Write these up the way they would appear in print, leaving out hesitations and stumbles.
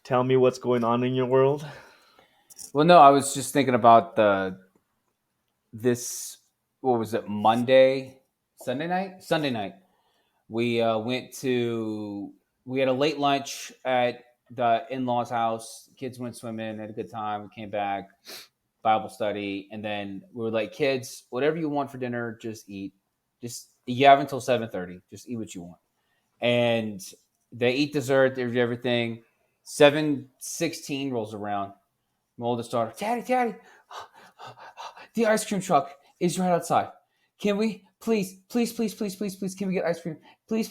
tell me what's going on in your world. Well, no, I was just thinking about this. What was it? Sunday night. We went to. We had a late lunch at the in-laws' house. Kids went swimming, had a good time. We came back, Bible study, and then we were like, "Kids, whatever you want for dinner, just eat. Just you have until 7:30. Just eat what you want." And they eat dessert. They do everything. 7:16 rolls around. My oldest daughter, Daddy, the ice cream truck is right outside. Can we please, can we get ice cream? Please.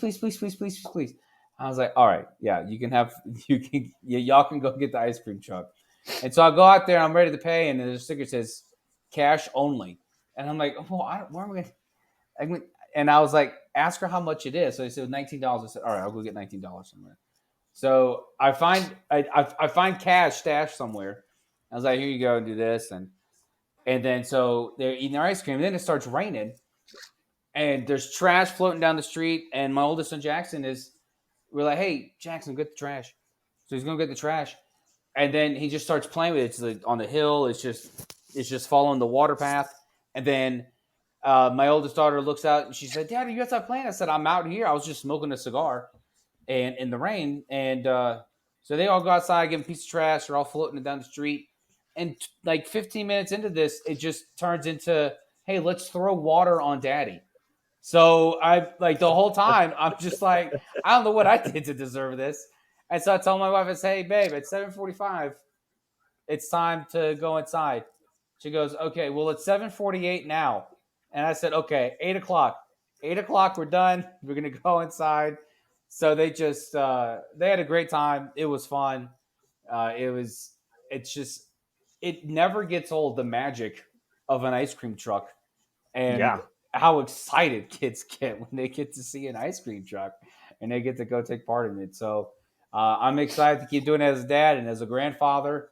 I was like, all right, yeah, y'all can go get the ice cream truck. And so I go out there, I'm ready to pay, and the sticker says cash only. And I'm like, well, where am I going? And I was like, ask her how much it is. So they said $19. I said, all right, I'll go get $19 somewhere. So I find cash stashed somewhere. I was like, here you go, do this, and then so they're eating their ice cream. And then it starts raining, and there's trash floating down the street. And my oldest son Jackson we're like, hey Jackson, get the trash. So he's gonna get the trash, and then he just starts playing with it. It's like on the hill. It's just following the water path. And then my oldest daughter looks out and she said, "Dad, are you outside playing?" I said, "I'm out here. I was just smoking a cigar." And in the rain, and so they all go outside, give them a piece of trash. They're all floating it down the street, and like 15 minutes into this, it just turns into, "Hey, let's throw water on Daddy." So I like the whole time I'm just like, I don't know what I did to deserve this, and so I told my wife, I say, "Hey, babe, at 7:45, it's time to go inside." She goes, "Okay, well it's 7:48 now," and I said, "Okay, 8 o'clock. 8 o'clock, we're done. We're gonna go inside." So they had a great time. It was fun. It's just it never gets old, the magic of an ice cream truck and Yeah. how excited kids get when they get to see an ice cream truck and they get to go take part in it. So I'm excited to keep doing it as a dad and as a grandfather.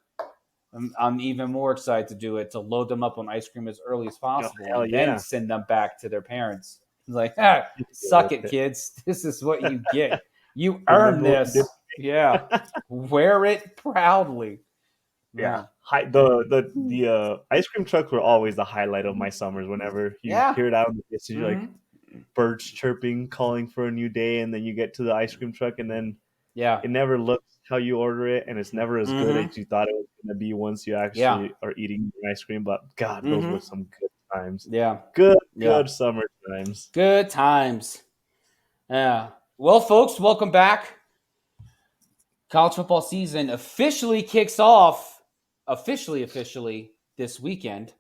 I'm even more excited to do it, to load them up on ice cream as early as Oh, possible hell and then yeah. send them back to their parents. It's like, Deal suck with it, it. kids. This is what you get. You earn Remember what you did? this. Yeah. Wear it proudly. Yeah. Yeah. The ice cream trucks were always the highlight of my summers. Whenever you Yeah. hear it out in the distance, you're like Mm-hmm. birds chirping, calling for a new day, and then you get to the ice cream truck, and then Yeah. it never looks how you order it, and it's never as good Mm-hmm. as you thought it was going to be once you Yeah. actually are eating the ice cream. But God, those were Mm-hmm. some good times. Yeah. Good, Yeah. good summer times. Good times. Yeah. Well, folks, welcome back. College football season officially kicks off officially this weekend.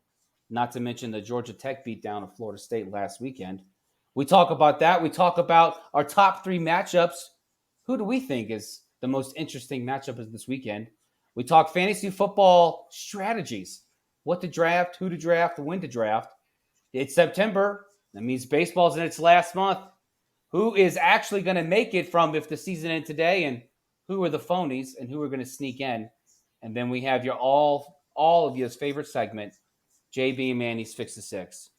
Not to mention the Georgia Tech beatdown of Florida State last weekend. We talk about that. We talk about our top three matchups. Who do we think is the most interesting matchup of this weekend? We talk fantasy football strategies. What to draft, who to draft, when to draft. It's September. That means baseball's in its last month. Who is actually going to make it from if the season ended today, and who are the phonies and who are going to sneak in? And then we have your all of your favorite segment, JB and Manny's Fix the Six.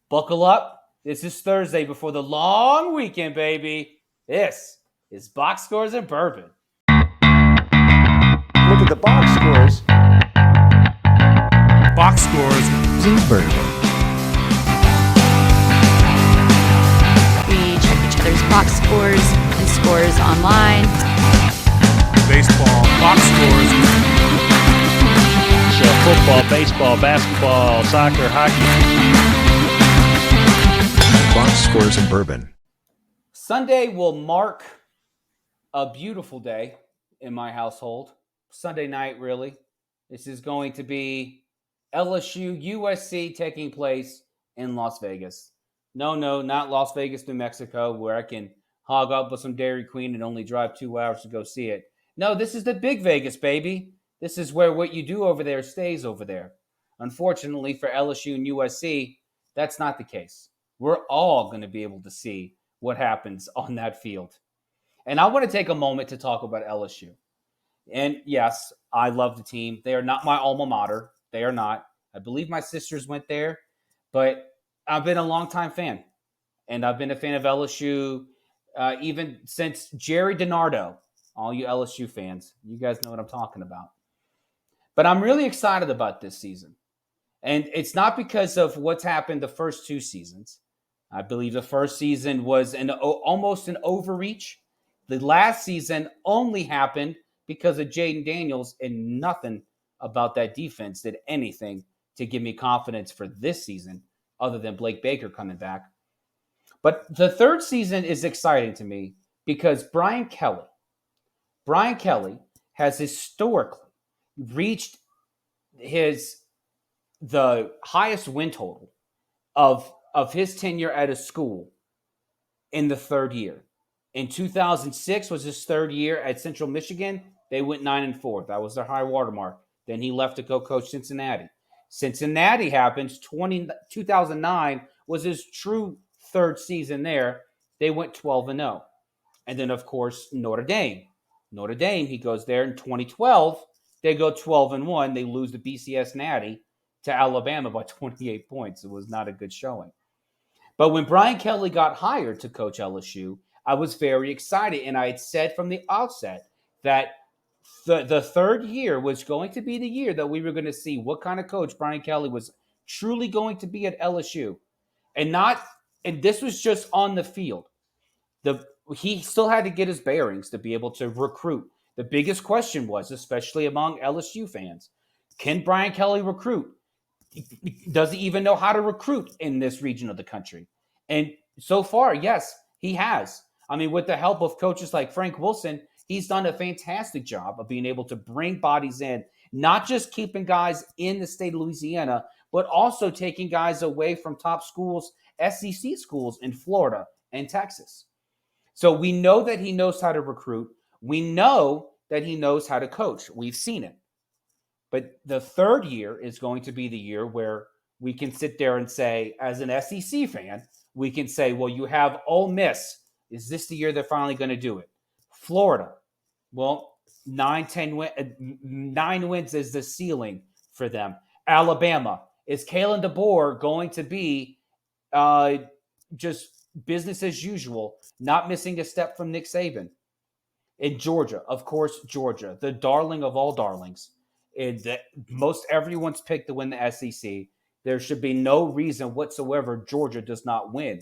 Buckle up. This is Thursday before the long weekend, baby. This is Box Scores and Bourbon. Look at the box scores. Box scores. We check each other's box scores and scores online. Baseball. Box scores. So football, baseball, basketball, soccer, hockey. Box scores and bourbon. Sunday will mark a beautiful day in my household. Sunday night, really. This is going to be LSU USC taking place in Las Vegas. No, not Las Vegas, New Mexico, where I can hog up with some Dairy Queen and only drive 2 hours to go see it. No, this is the big Vegas, baby. This is where what you do over there stays over there. Unfortunately for LSU and USC, that's not the case. We're all going to be able to see what happens on that field. And I want to take a moment to talk about LSU. And yes, I love the team. They are not my alma mater. They are not. I believe my sisters went there, but I've been a longtime fan. And I've been a fan of LSU even since Jerry DiNardo All you LSU fans, you guys know what I'm talking about. But I'm really excited about this season. And it's not because of what's happened the first 2 seasons. I believe the first season was almost an overreach. The last season only happened because of Jaden Daniels, and nothing about that defense did anything to give me confidence for this season other than Blake Baker coming back. But the third season is exciting to me because Brian Kelly has historically reached the highest win total of his tenure at a school in the third year. In 2006 was his third year at Central Michigan. They went 9-4. That was their high watermark. Then he left to go coach Cincinnati. Cincinnati happened. 2009 was his true third season there. They went 12-0. And then, of course, Notre Dame. He goes there in 2012. They go 12-1. They lose the BCS Natty to Alabama by 28 points. It was not a good showing. But when Brian Kelly got hired to coach LSU, I was very excited. And I had said from the outset that the third year was going to be the year that we were going to see what kind of coach Brian Kelly was truly going to be at LSU. And this was just on the field. He still had to get his bearings to be able to recruit. The biggest question was, especially among LSU fans, can Brian Kelly recruit? Does he even know how to recruit in this region of the country? And so far, yes, he has. I mean, with the help of coaches like Frank Wilson, he's done a fantastic job of being able to bring bodies in, not just keeping guys in the state of Louisiana, but also taking guys away from top schools, SEC schools in Florida and Texas. So we know that he knows how to recruit. We know that he knows how to coach. We've seen it. But the third year is going to be the year where we can sit there and say, as an SEC fan, we can say, well, you have Ole Miss. Is this the year they're finally going to do it? Florida. Well, 9 wins is the ceiling for them. Alabama. Is Kalen DeBoer going to be just business as usual, not missing a step from Nick Saban? In Georgia, of course, Georgia, the darling of all darlings. Most everyone's picked to win the SEC. There should be no reason whatsoever Georgia does not win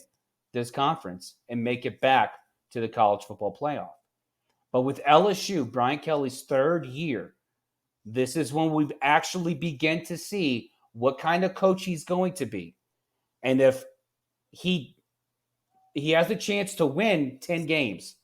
this conference and make it back to the college football playoff. But with LSU, Brian Kelly's third year, this is when we actually begin to see what kind of coach he's going to be. And if he has a chance to win 10 games,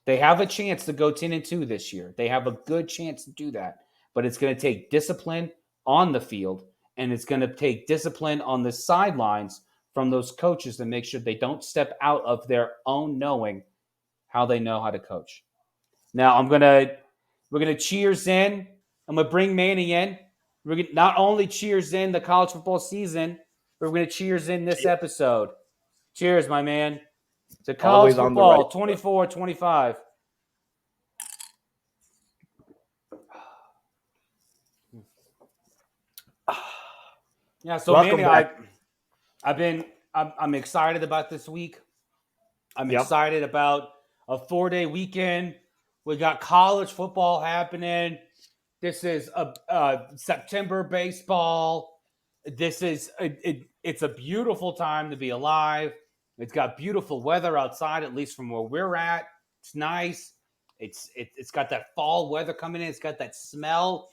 they have a chance to go 10-2 this year. They have a good chance to do that. But it's going to take discipline on the field, and it's going to take discipline on the sidelines from those coaches to make sure they don't step out of their own knowing how they know how to coach. Now, we're gonna cheers in. I'm gonna bring Manny in. We're gonna not only cheers in the college football season, but we're gonna cheers in this episode. Cheers, my man. To college football 24-25. Yeah, so Welcome Manny, back. I'm excited about this week. I'm excited about a 4-day weekend. We got college football happening. This is a September baseball. This is it's a beautiful time to be alive. It's got beautiful weather outside, at least from where we're at. It's nice. It's got that fall weather coming in. It's got that smell.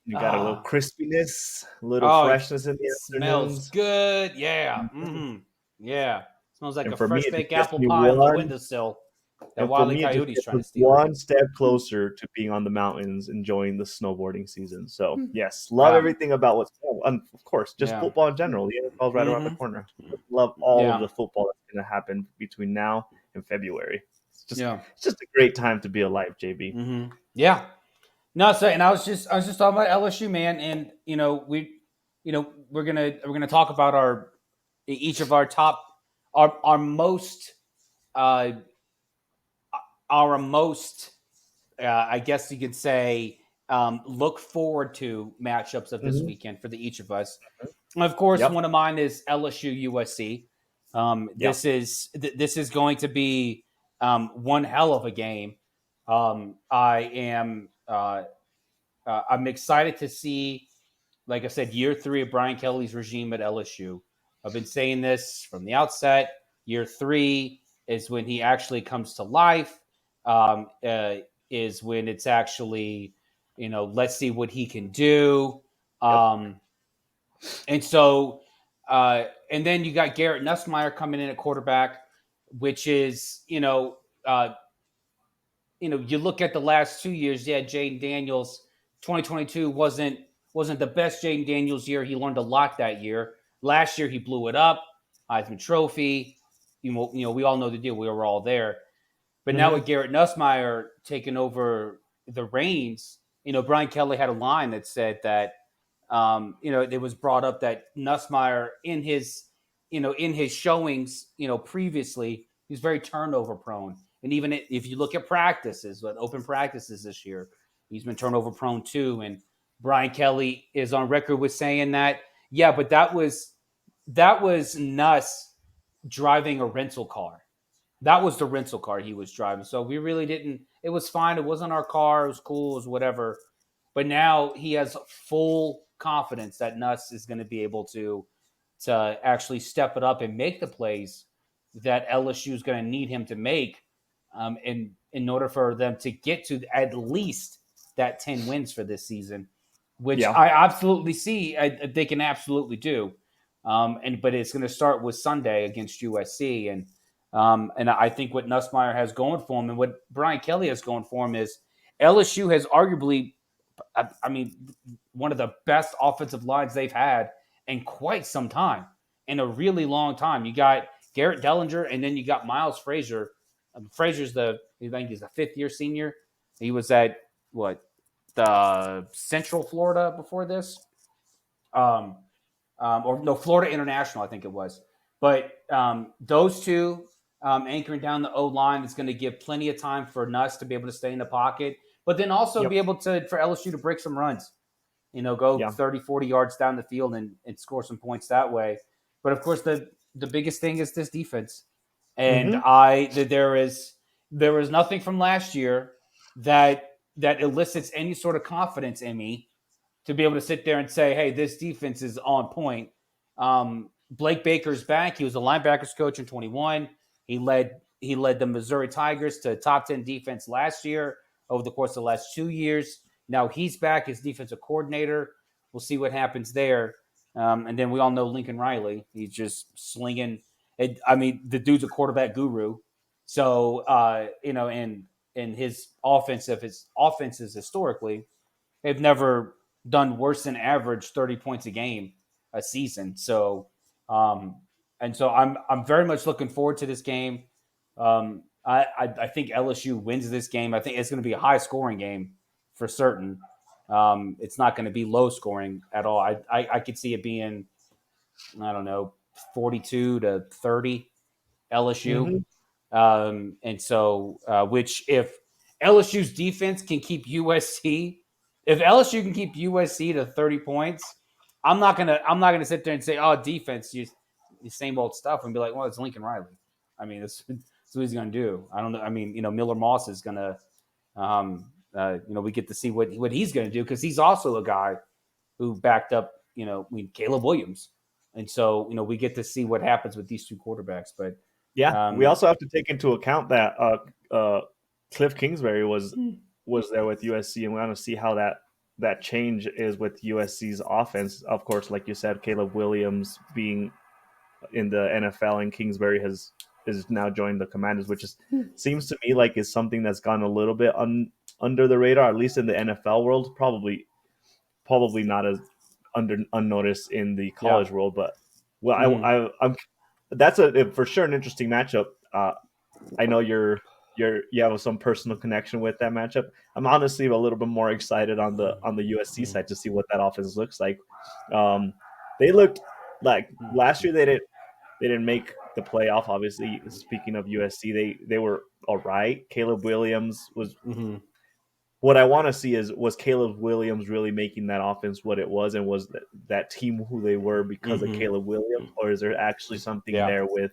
You got a little crispiness, a little freshness in the smells good. Yeah. Mm-hmm. Yeah. Smells like and a for fresh me, baked apple pie on the windowsill. That Wile E. Coyote's trying to steal. One step closer to being on the mountains, enjoying the snowboarding season. So, yes, love everything about what's going. Of course, just football in general. The NFL's right around the corner. Love all of the football that's going to happen between now and February. It's just a great time to be alive, JB. Mm-hmm. Yeah. No, so and I was just talking about LSU, man, and we're gonna talk about each of our top our most I guess you could say look forward to matchups of this weekend for each of us. And of course, one of mine is LSU USC. This is going to be one hell of a game. I'm excited to see, like I said, year 3 of Brian Kelly's regime at LSU. I've been saying this from the outset. Year 3 is when he actually comes to life. Is when it's actually, let's see what he can do. And so, and then you got Garrett Nussmeier coming in at quarterback, which is, you look at the last 2 years. Yeah, Jaden Daniels, 2022 wasn't the best Jaden Daniels year. He learned a lot that year. Last year he blew it up, Heisman Trophy. We all know the deal. We were all there. But now with Garrett Nussmeier taking over the reins, Brian Kelly had a line that said that, it was brought up that Nussmeier in his showings, previously, he's very turnover prone. And even if you look at practices, open practices this year, he's been turnover prone too. And Brian Kelly is on record with saying that, yeah, but that was Nuss driving a rental car. That was the rental car he was driving. So we really didn't. It was fine. It wasn't our car. It was cool. It was whatever. But now he has full confidence that Nuss is going to be able to actually step it up and make the plays that LSU is going to need him to make, in order for them to get to at least that 10 wins for this season, which I absolutely see they can absolutely do. But it's going to start with Sunday against USC, and I think what Nussmeier has going for him and what Brian Kelly has going for him is LSU has arguably, one of the best offensive lines they've had in quite some time, in a really long time. You got Garrett Dellinger, and then you got Miles Frazier. Frazier's I think he's a 5th-year senior. He was at the Central Florida before this, or no, Florida International, I think it was. But those two anchoring down the O-line is going to give plenty of time for Nuss to be able to stay in the pocket, but then also be able for LSU to break some runs, go 30, 40 yards down the field and score some points that way. But of course, the biggest thing is this defense. And there is nothing from last year that elicits any sort of confidence in me to be able to sit there and say, hey, this defense is on point. Blake Baker's back. He was a linebackers coach in 21. He led the Missouri Tigers to top 10 defense last year over the course of the last 2 years. Now he's back as defensive coordinator. We'll see what happens there. And then we all know Lincoln Riley. He's just slinging. The dude's a quarterback guru. So, and his offenses historically, they've never done worse than average 30 points a game a season. So, and so I'm very much looking forward to this game. I think LSU wins this game. I think it's going to be a high scoring game for certain. It's not going to be low scoring at all. I could see it being, 42-30 LSU. And so, which if LSU's defense can keep USC, if LSU can keep USC to 30 points, I'm not gonna sit there and say, oh, defense, the same old stuff, and be like, well, it's Lincoln Riley. That's what he's gonna do. I don't know. Miller Moss is gonna, we get to see what he's gonna do, because he's also a guy who backed up, Caleb Williams, and so we get to see what happens with these two quarterbacks. But we also have to take into account that Cliff Kingsbury was there with USC, and we want to see how that change is with USC's offense. Of course, like you said, Caleb Williams being in the NFL, and Kingsbury is now joined the Commanders, which seems to me like is something that's gone a little bit under the radar, at least in the NFL world. Probably not as unnoticed in the college world, but I'm that's for sure an interesting matchup. I know you have some personal connection with that matchup. I'm honestly a little bit more excited on the USC side to see what that offense looks like. They looked like last year they didn't make the playoff. Obviously, speaking of USC, they were all right. Caleb Williams was. What I want to see was Caleb Williams really making that offense what it was, and was that team who they were because of Caleb Williams, or is there actually something there with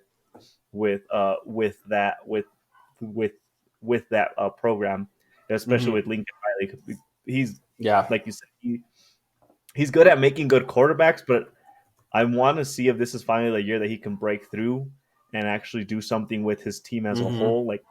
that program? especially with Lincoln Riley. He's Yeah. like you said, he's good at making good quarterbacks, but I want to see if this is finally the year that he can break through and actually do something with his team as a whole. Like,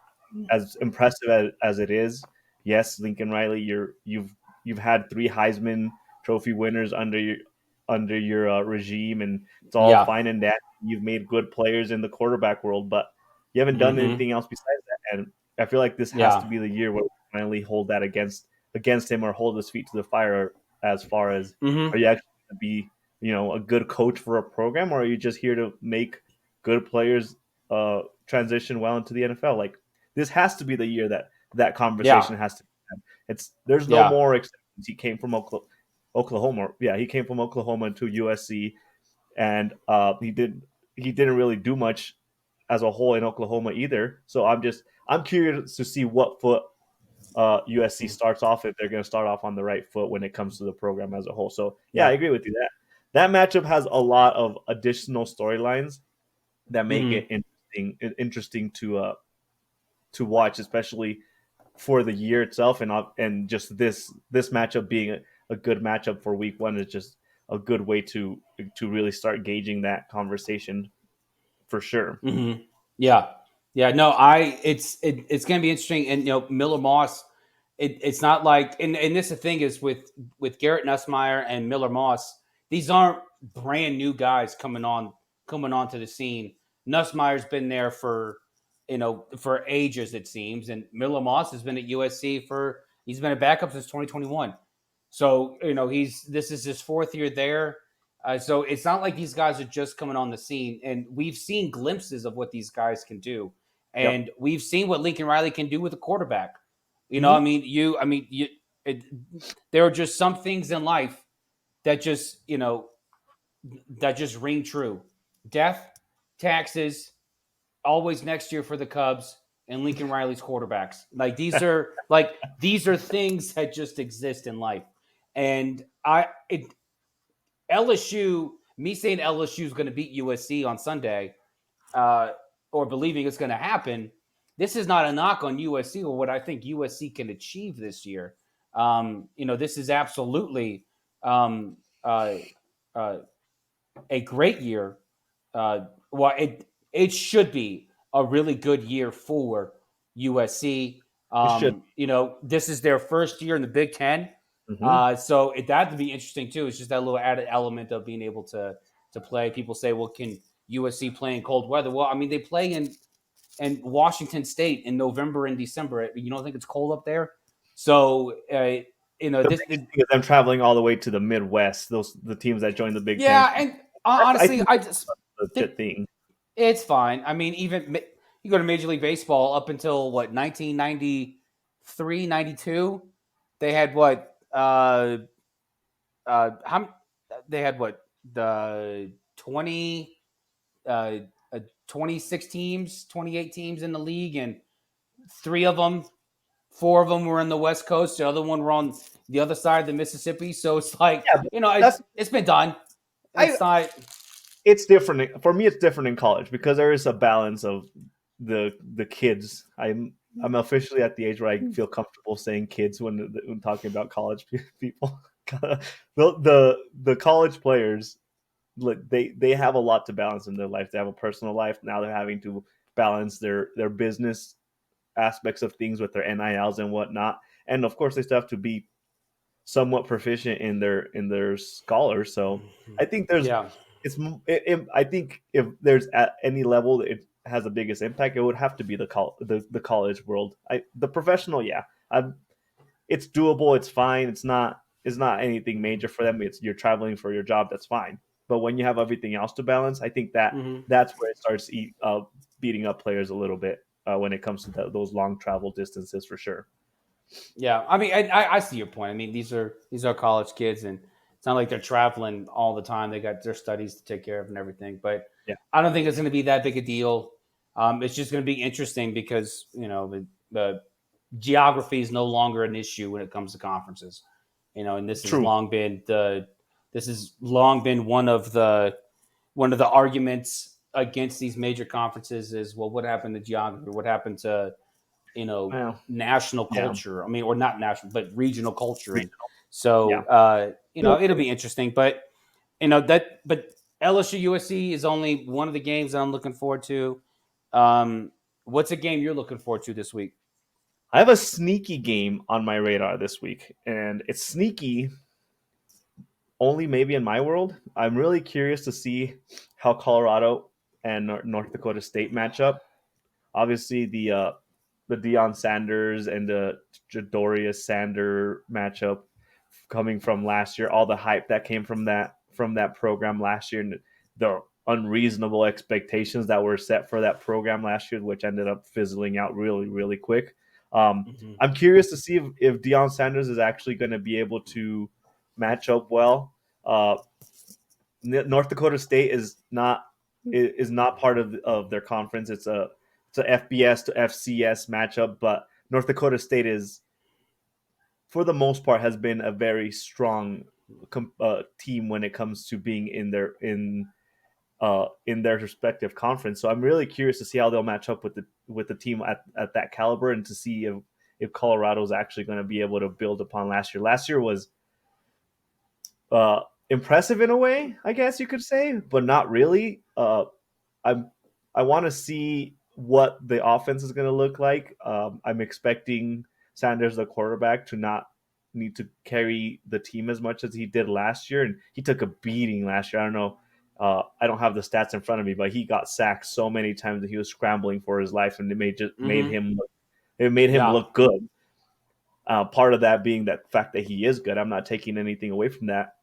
as impressive as it is, yes, Lincoln Riley, you've had 3 Heisman Trophy winners under your regime, and it's all fine and dandy. You've made good players in the quarterback world, but you haven't done anything else besides that. And I feel like this has to be the year where we finally hold that against him, or hold his feet to the fire. As far as, are you actually going to be, a good coach for a program, or are you just here to make good players transition well into the NFL? Like, this has to be the year that conversation has to be had. There's no more exceptions. He came from Oklahoma. Yeah, he came from Oklahoma to USC, and he didn't really do much as a whole in Oklahoma either. So I'm curious to see what foot USC starts off, if they're going to start off on the right foot when it comes to the program as a whole. So I agree with you that matchup has a lot of additional storylines that make it interesting to watch, especially for the year itself, and just this matchup being a good matchup for week 1 is just a good way to really start gauging that conversation for sure. Yeah. No, it's going to be interesting. And Miller Moss, it's not like, and this the thing is with Garrett Nussmeier and Miller Moss, these aren't brand new guys coming onto the scene. Nussmeier's been there for ages, it seems, and Miller Moss has been at USC he's been a backup since 2021. So this is his 4th year there. So it's not like these guys are just coming on the scene, and we've seen glimpses of what these guys can do, and we've seen what Lincoln Riley can do with a quarterback. There are just some things in life that just ring true. Death, taxes, always next year for the Cubs, and Lincoln Riley's quarterbacks. Like, these are things that just exist in life, and LSU, me saying LSU is going to beat USC on Sunday, or believing it's going to happen, this is not a knock on USC or what I think USC can achieve this year. This is absolutely a great year. It should be a really good year for USC. This is their first year in the Big Ten. So that would be interesting too. It's just that little added element of being able to play. People say, well, can USC play in cold weather? Well, I mean, they play in Washington State in November and December. You don't think it's cold up there? So, them traveling all the way to the Midwest, the teams that join the Big Ten. Yeah, and honestly, I just thing. It's fine. I mean, even you go to Major League Baseball up until 1993, 92, they had the 26 teams, 28 teams in the league, and 4 of them were in the West Coast. The other one were on the other side of the Mississippi. So it's like, it's been done. It's different for me. It's different in college because there is a balance of the kids. I'm officially at the age where I feel comfortable saying kids when talking about college people. the college players, they have a lot to balance in their life. They have a personal life. Now they're having to balance their business aspects of things with their NILs and whatnot. And of course, they still have to be somewhat proficient in their scholars. So I think I think if there's at any level it has the biggest impact, it would have to be the college world. The professional, it's doable. It's fine. It's not anything major for them. You're traveling for your job. That's fine. But when you have everything else to balance, I think that's where it starts beating up players a little bit when it comes to those long travel distances, for sure. Yeah, I mean, I see your point. I mean, these are college kids, and it's not like they're traveling all the time. They got their studies to take care of and everything. But I don't think it's going to be that big a deal. It's just going to be interesting because the geography is no longer an issue when it comes to conferences. And this has long been one of the arguments against these major conferences is, well, what happened to geography? What happened to national culture. I mean, or not national, but regional culture. And so, it'll be interesting. But but LSU USC is only one of the games that I'm looking forward to. What's a game you're looking forward to this week? I have a sneaky game on my radar this week, and it's sneaky only maybe in my world. I'm really curious to see how Colorado and North Dakota State match up. Obviously, the Deion Sanders and the Jadorius Sander matchup coming from last year, all the hype that came from that program last year, and the unreasonable expectations that were set for that program last year, which ended up fizzling out really, really quick. I'm curious to see if Deion Sanders is actually going to be able to match up well. North Dakota State is not part of their conference. It's a FBS to FCS matchup, but North Dakota State is, for the most part, has been a very strong team when it comes to being in their respective conference. So I'm really curious to see how they'll match up with the team at that caliber, and to see if Colorado is actually going to be able to build upon last year. Last year was impressive in a way, I guess you could say, but not really. I want to see what the offense is going to look like. I'm expecting Sanders, the quarterback, to not need to carry the team as much as he did last year, and he took a beating last year. I don't know. I don't have the stats in front of me, but he got sacked so many times that he was scrambling for his life, and it made him look good. Part of that being that fact that he is good. I'm not taking anything away from that,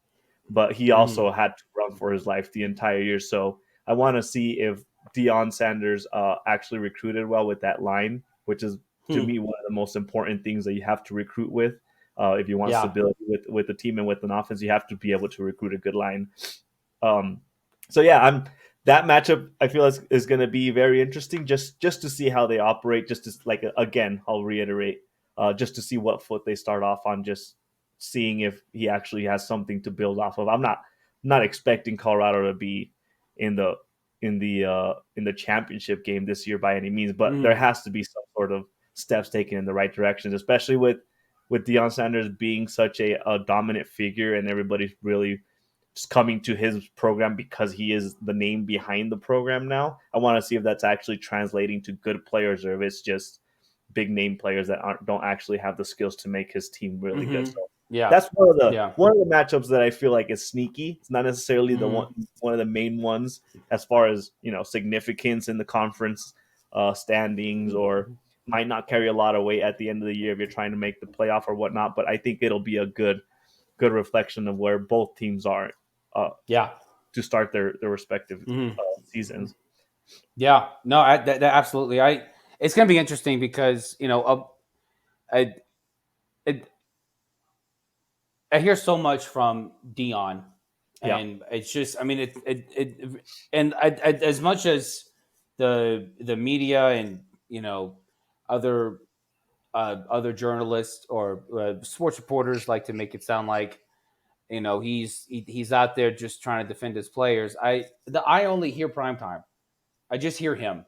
but he also had to run for his life the entire year. So I want to see if Deion Sanders actually recruited well with that line, which is to me one of the most important things that you have to recruit with. If you want stability with the team and with an offense, you have to be able to recruit a good line. That matchup I feel is going to be very interesting, just to see how they operate. Just to again, I'll reiterate, just to see what foot they start off on. Just seeing if he actually has something to build off of. I'm not expecting Colorado to be in the championship game this year by any means, but there has to be some sort of steps taken in the right directions, especially with Deion Sanders being such a dominant figure, and everybody's really just coming to his program because he is the name behind the program now. I want to see if that's actually translating to good players, or if it's just big name players that don't actually have the skills to make his team really good. So that's one of the matchups that I feel like is sneaky. It's not necessarily the one of the main ones as far as significance in the conference standings, or might not carry a lot of weight at the end of the year if you're trying to make the playoff or whatnot. But I think it'll be a good reflection of where both teams are to start their respective seasons. Yeah, no, that absolutely. It's going to be interesting because I hear so much from Deion, and it's just, I mean, as much as the media and other journalists or sports reporters like to make it sound like he's out there just trying to defend his players. I only hear primetime. I just hear him.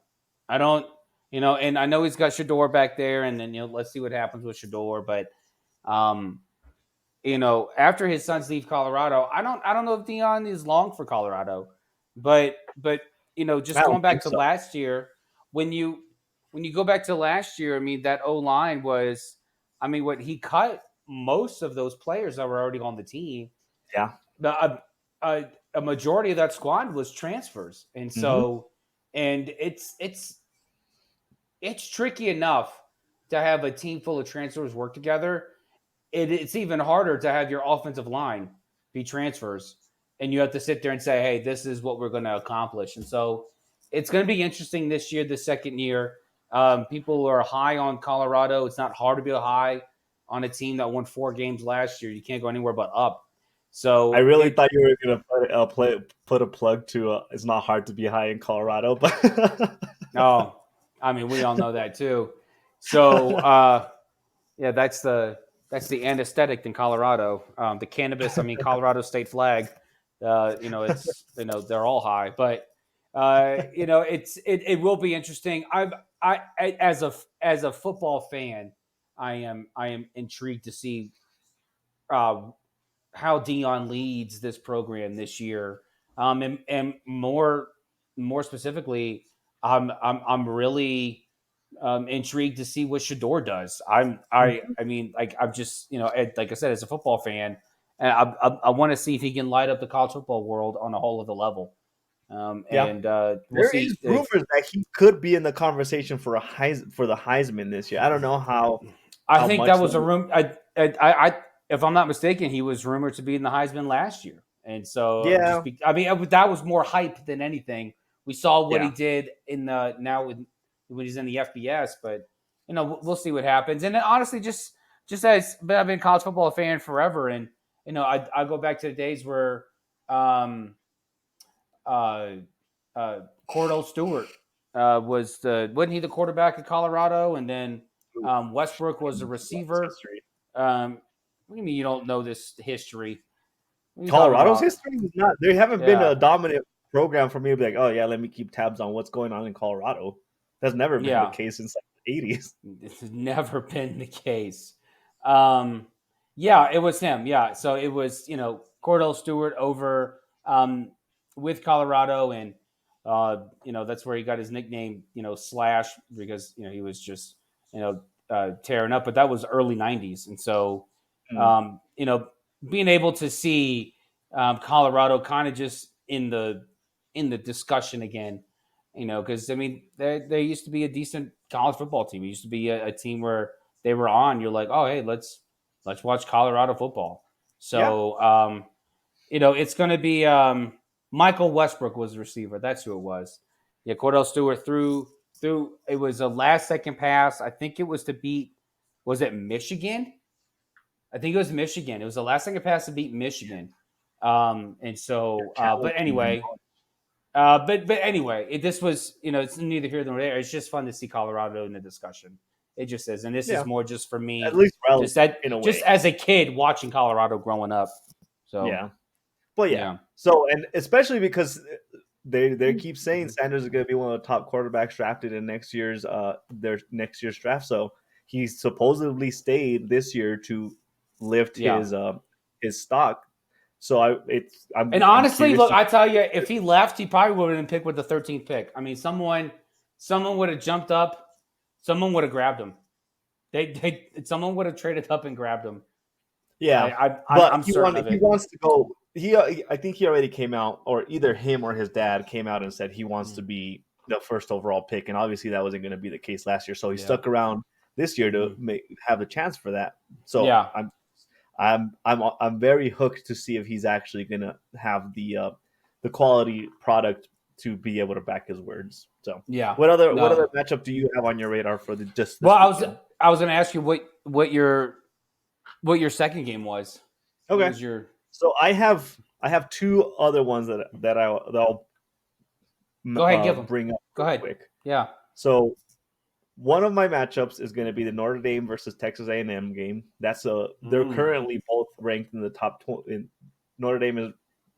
I don't, and I know he's got Shador back there, and then let's see what happens with Shador. But after his sons leave Colorado, I don't know if Deion is long for Colorado, but just going back to last year, when you go back to last year, I mean, that O-line was, I mean, what he cut most of those players that were already on the team. Yeah. A majority of that squad was transfers. And so, and it's tricky enough to have a team full of transfers work together. It's even harder to have your offensive line be transfers, and you have to sit there and say, hey, this is what we're going to accomplish. And so it's going to be interesting this year, the second year. People are high on Colorado. It's not hard to be high on a team that won 4 games last year. You can't go anywhere but up. So I really thought you were going to put a plug to it's not hard to be high in Colorado, but no, I mean, we all know that too. So that's the anesthetic in Colorado. The cannabis, I mean, Colorado state flag. It's they're all high, but it will be interesting. I as as a football fan, I am intrigued to see how Dion leads this program this year, and more specifically, I'm really intrigued to see what Shador does. I mean, like I'm just like I said, as a football fan, and I want to see if he can light up the college football world on a whole other level. And we'll there see. is rumors that he could be in the conversation for the Heisman this year. I don't know how. I think that was a room. I if I'm not mistaken, he was rumored to be in the Heisman last year, and so that was more hype than anything. We saw what he did in the when he's in the FBS, but we'll see what happens. And then, honestly, just as I've been a college football fan forever, and I go back to the days where Cordell Stewart wasn't he the quarterback at Colorado, and then Westbrook was the receiver. What do you mean you don't know this history? Colorado's history is not. They haven't been a dominant program for me to be like, oh yeah, let me keep tabs on what's going on in Colorado. That's never been the case since the 80s. This has never been the case. It was him. Yeah, so it was Cordell Stewart over with Colorado, and that's where he got his nickname Slash, because he was just tearing up. But that was early 90s, and so being able to see Colorado kind of just in the discussion again, because I mean they used to be a decent college football team. It used to be a team where they were on. You're like, oh hey, let's watch Colorado football. So it's going to be Michael Westbrook was the receiver. That's who it was. Yeah, Cordell Stewart threw. It was a last second pass. I think it was to beat. Was it Michigan? I think it was Michigan. It was the last second pass to beat Michigan. And so, but anyway, this was, it's neither here nor there. It's just fun to see Colorado in the discussion. It just is. And this is more just for me, at least just as a kid watching Colorado growing up. So, So, and especially because they keep saying Sanders is going to be one of the top quarterbacks drafted in next year's draft. So he supposedly stayed this year to lift his stock. So honestly, look, I tell you, if he left, he probably would have been picked with the 13th pick. I mean, someone would have jumped up, someone would have grabbed him. Someone would have traded up and grabbed him. Yeah, I'm certain of it. He wants to go. I think he already came out, or either him or his dad came out and said he wants to be the first overall pick, and obviously that wasn't going to be the case last year. So he stuck around this year to have a chance for that. So I'm very hooked to see if he's actually going to have the quality product to be able to back his words. So what other matchup do you have on your radar for this weekend? I was going to ask you what your second game was. Okay. So I have two other ones that I'll go ahead, give them. Bring up. Go ahead. Quick. Yeah. So one of my matchups is going to be the Notre Dame versus Texas A&M game. They're currently both ranked in the top 20. Notre Dame is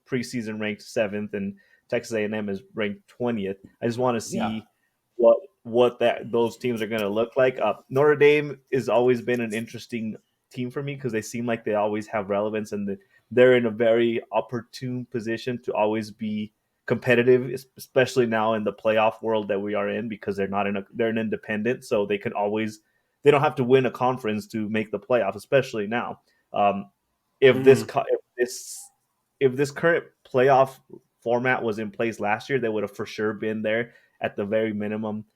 preseason ranked 7th, and Texas A&M is ranked 20th. I just want to see what those teams are going to look like. Notre Dame has always been an interesting team for me because they seem like they always have relevance, and they're in a very opportune position to always be competitive, especially now in the playoff world that we are in, because they're an independent, so they don't have to win a conference to make the playoff, especially now. If this current playoff format was in place last year, they would have for sure been there at the very minimum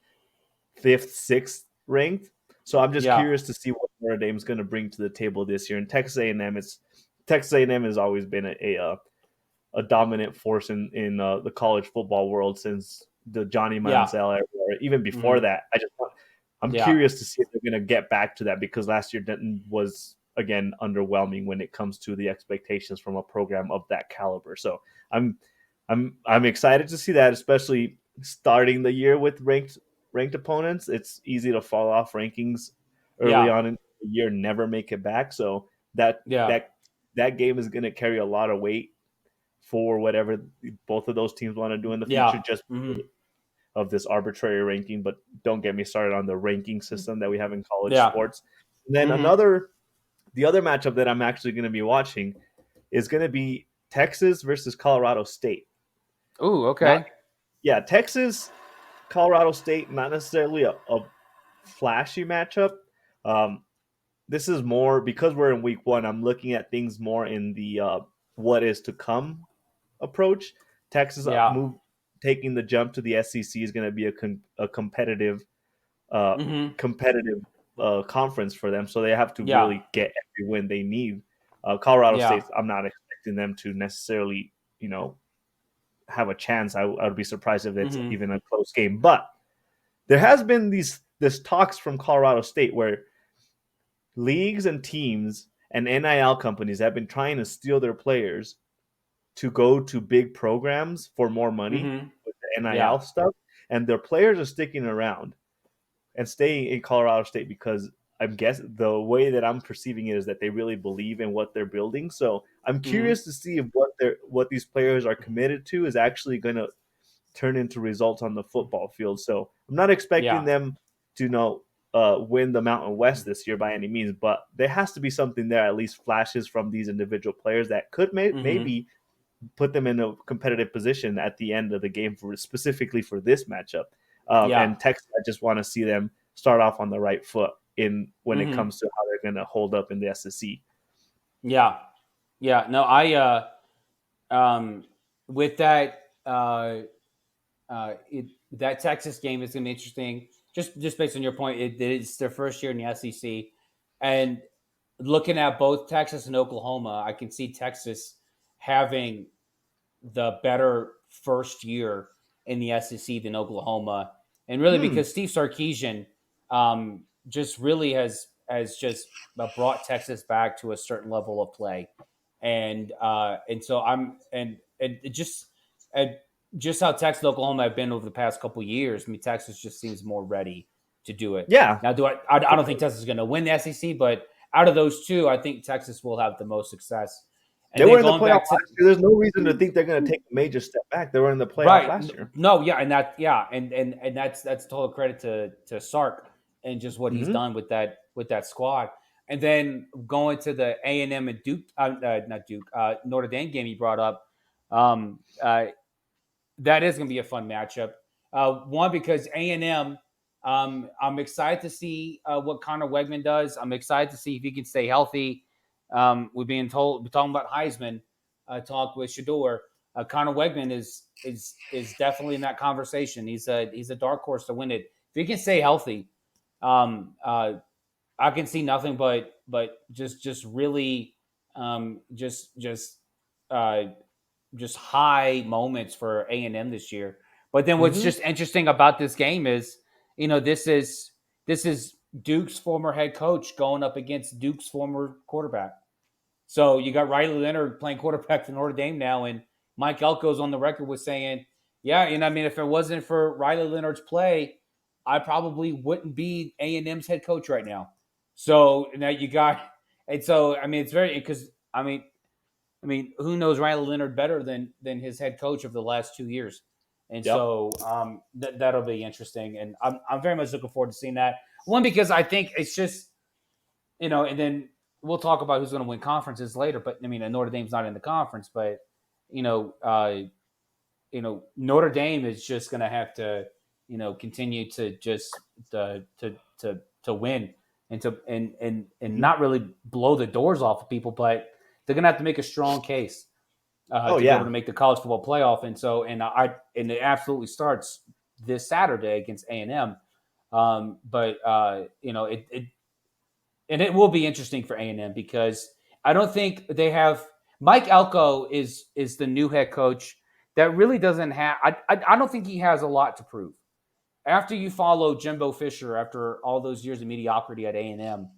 5th, 6th ranked. So I'm just curious to see what Notre Dame is going to bring to the table this year. And Texas A&M has always been a dominant force in the college football world since the Johnny Manziel era, or even before that. I'm curious to see if they're going to get back to that, because last year Denton was again underwhelming when it comes to the expectations from a program of that caliber. So I'm excited to see that, especially starting the year with ranked opponents. It's easy to fall off rankings early on in the year, never make it back. So that game is going to carry a lot of weight for whatever both of those teams want to do in the future. of this arbitrary ranking. But don't get me started on the ranking system that we have in college sports. And then the other matchup that I'm actually going to be watching is going to be Texas versus Colorado State. Ooh, okay. Texas, Colorado State, not necessarily a flashy matchup. This is more because we're in week 1. I'm looking at things more in the what is to come approach. Texas taking the jump to the SEC is going to be a competitive conference for them. So they have to really get every win they need. Colorado State, I'm not expecting them to necessarily, have a chance. I would be surprised if it's even a close game. But there has been this talks from Colorado State where leagues and teams and NIL companies have been trying to steal their players to go to big programs for more money with the NIL stuff. And their players are sticking around and staying in Colorado State because I'm guessing the way that I'm perceiving it is that they really believe in what they're building. So I'm curious to see if what these players are committed to is actually going to turn into results on the football field. So I'm not expecting them to win the Mountain West this year by any means, but there has to be something there, at least flashes from these individual players that could maybe put them in a competitive position at the end of the game specifically for this matchup. And Texas, I just want to see them start off on the right foot when it comes to how they're going to hold up in the SEC. Yeah. No, I with that that Texas game is going to be interesting. Just based on your point, it's their first year in the SEC, and looking at both Texas and Oklahoma, I can see Texas having the better first year in the SEC than Oklahoma, and really because Steve Sarkisian just really has just brought Texas back to a certain level of play, and so just how Texas and Oklahoma have been over the past couple of years. I mean, Texas just seems more ready to do it. Yeah. Now, I don't think Texas is going to win the SEC, but out of those two, I think Texas will have the most success. And they were in the playoff last year. There's no reason to think they're going to take a major step back. They were in the playoff last year. No, and that's total credit to Sark and just what he's done with that squad. And then going to the A&M and Duke, Notre Dame game he brought up. That is going to be a fun matchup. One, because A&M, I'm excited to see what Connor Wegman does. I'm excited to see if he can stay healthy. We're talking about Heisman talk with Shador. Connor Wegman is definitely in that conversation. He's a dark horse to win it. If he can stay healthy, I can see nothing but just really just high moments for A&M this year. But then what's just interesting about this game is, this is Duke's former head coach going up against Duke's former quarterback. So you got Riley Leonard playing quarterback for Notre Dame now, and Mike Elko's on the record with saying, if it wasn't for Riley Leonard's play, I probably wouldn't be A&M's head coach right now. So now it's very, because who knows Riley Leonard better than his head coach of the last 2 years? And so that'll be interesting. And I'm very much looking forward to seeing that. One, because I think it's just, and then we'll talk about who's going to win conferences later. But Notre Dame's not in the conference, but Notre Dame is just going to have to, continue to just to win and not really blow the doors off of people, but they're going to have to make a strong case to be able to make the college football playoff. And so, and it absolutely starts this Saturday against A&M. It will be interesting for A&M because I don't think they have Mike Elko is the new head coach that really doesn't have. I don't think he has a lot to prove. After you follow Jimbo Fisher after all those years of mediocrity at A&M,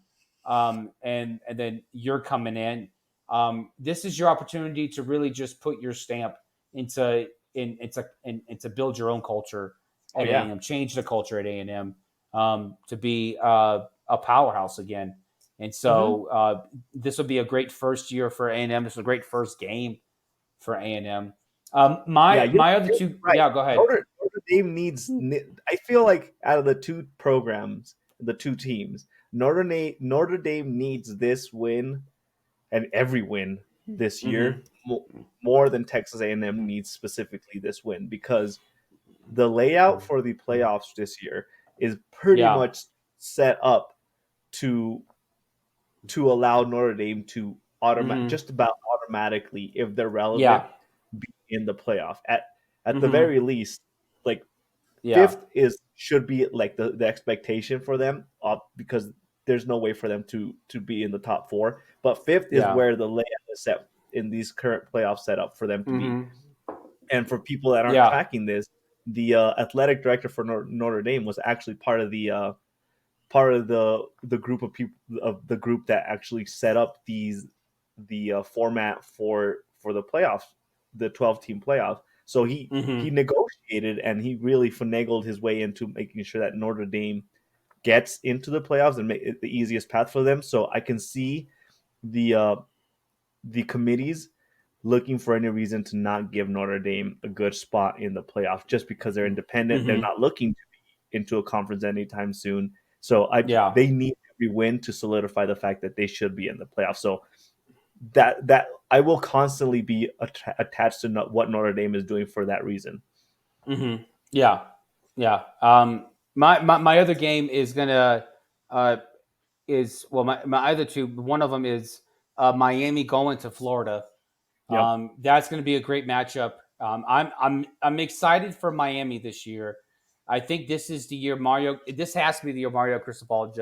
and then you're coming in. This is your opportunity to really just put your stamp into build your own culture at A&M, change the culture at A&M to be a powerhouse again. And so this will be a great first year for A&M. This is a great first game for A&M. My other two, right. go ahead. Notre Dame needs. I feel like out of the two programs, the two teams, Notre Dame needs this win and every win this year more than Texas A&M needs specifically this win, because the layout for the playoffs this year is pretty much set up to allow Notre Dame to just about automatically, if they're relevant, be in the playoff at the very least. Like fifth should be like the expectation for them, because there's no way for them to be in the top four. But fifth is where the layout is set in these current playoff setup for them to be. And for people that aren't tracking this, the athletic director for Notre Dame was actually part of the group of people of the group that actually set up the format for the playoffs, the 12-team playoff. So he negotiated and he really finagled his way into making sure that Notre Dame gets into the playoffs and make it the easiest path for them. So I can see the committees looking for any reason to not give Notre Dame a good spot in the playoff just because they're independent. They're not looking to be into a conference anytime soon. So they need every win to solidify the fact that they should be in the playoffs. So that I will constantly be attached to what Notre Dame is doing for that reason. Yeah. My other game is gonna my other two. One of them is Miami going to Florida. That's going to be a great matchup. I'm excited for Miami this year. I think this is the year This has to be the year Mario Cristobal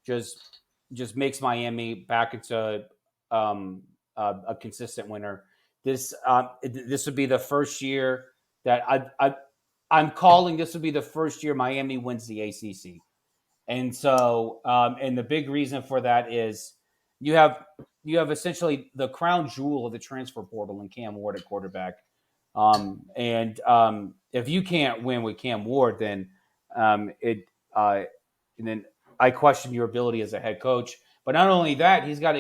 just makes Miami back into a consistent winner. This would be the first year that I'm calling. This would be the first year Miami wins the ACC, and so and the big reason for that is you have essentially the crown jewel of the transfer portal in Cam Ward at quarterback. If you can't win with Cam Ward, then then I question your ability as a head coach. But not only that, he's got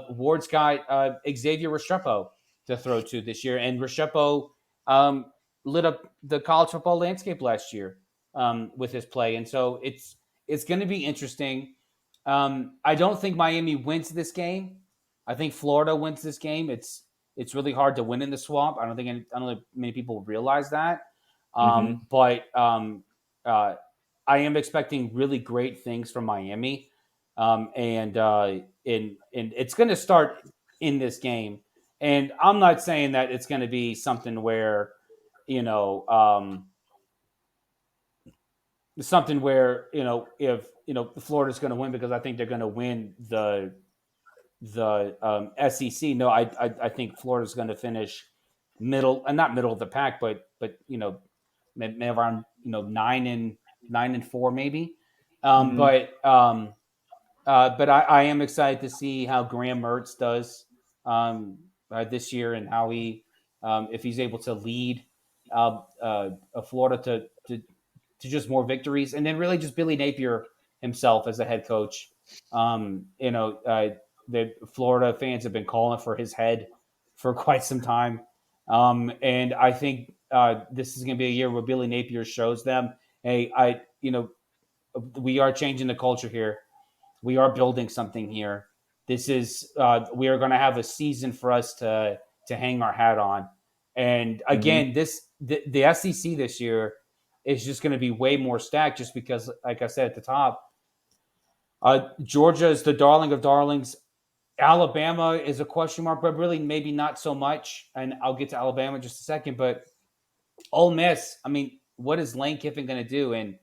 Ward's got Xavier Restrepo to throw to this year, and Restrepo lit up the college football landscape last year with his play, and so it's going to be interesting. I don't think Miami wins this game. I think Florida wins this game. It's really hard to win in the swamp. I don't think many people realize that. But I am expecting really great things from Miami, and it's going to start in this game. And I'm not saying that it's going to be something where if Florida's going to win because I think they're going to win the SEC. No, I think Florida's going to finish not middle of the pack, but maybe around 9-4 maybe. But I am excited to see how Graham Mertz does this year and how he if he's able to lead Florida to just more victories, and then really just Billy Napier himself as a head coach. The Florida fans have been calling for his head for quite some time. And I think this is going to be a year where Billy Napier shows them, hey, we are changing the culture here. We are building something here. This is we are going to have a season for us to hang our hat on. And again, the SEC this year is just going to be way more stacked just because, like I said at the top, Georgia is the darling of darlings. Alabama is a question mark, but really maybe not so much. And I'll get to Alabama in just a second. But Ole Miss, I mean, what is Lane Kiffin going to do? And,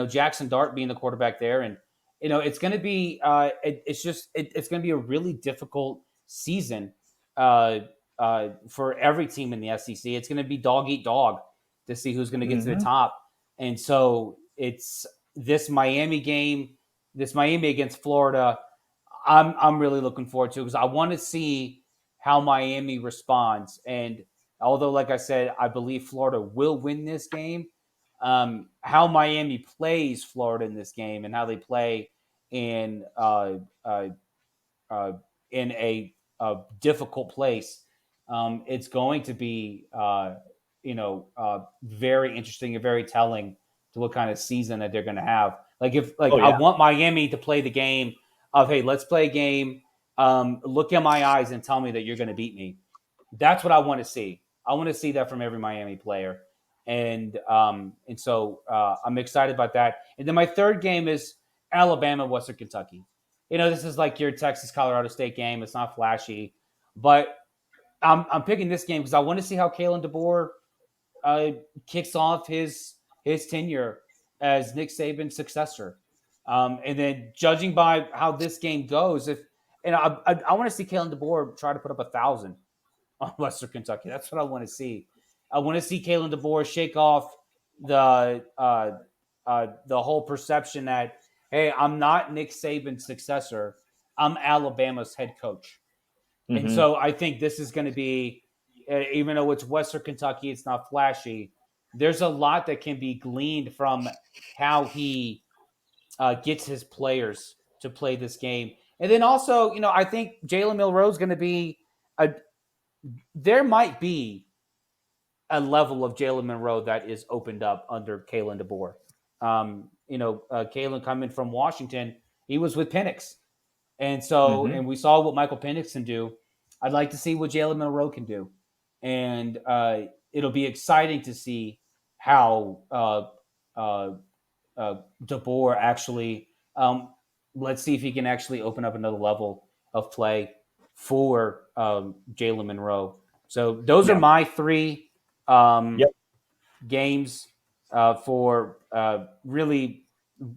Jackson Dart being the quarterback there. And, it's going to be it's going to be a really difficult season for every team in the SEC. It's going to be dog eat dog to see who's going to get to the top. And so it's this Miami against Florida, I'm really looking forward to, because I want to see how Miami responds. And although, like I said, I believe Florida will win this game, how Miami plays Florida in this game and how they play in a difficult place, it's going to be very interesting and very telling to what kind of season that they're going to have. Like Oh, I yeah. want Miami to play the game of, hey, let's play a game. Look in my eyes and tell me that you're going to beat me. That's what I want to see. I want to see that from every Miami player. And so I'm excited about that. And then my third game is Alabama, Western Kentucky. This is like your Texas, Colorado State game. It's not flashy, but I'm picking this game because I want to see how Kalen DeBoer kicks off his tenure as Nick Saban's successor. And then judging by how this game goes, I want to see Kalen DeBoer try to put up 1,000 on Western Kentucky. That's what I want to see. I want to see Kalen DeBoer shake off the whole perception that, hey, I'm not Nick Saban's successor. I'm Alabama's head coach. Mm-hmm. And so I think this is going to be, even though it's Western Kentucky, it's not flashy. There's a lot that can be gleaned from how he gets his players to play this game. And then also, I think Jalen Milroe is going to be there might be a level of Jalen Monroe that is opened up under Kalen DeBoer. Kalen coming from Washington, he was with Penix. And so, and we saw what Michael Penix can do. I'd like to see what Jalen Monroe can do. And it'll be exciting to see how DeBoer actually, let's see if he can actually open up another level of play for Jalen Monroe. So those are my three games for really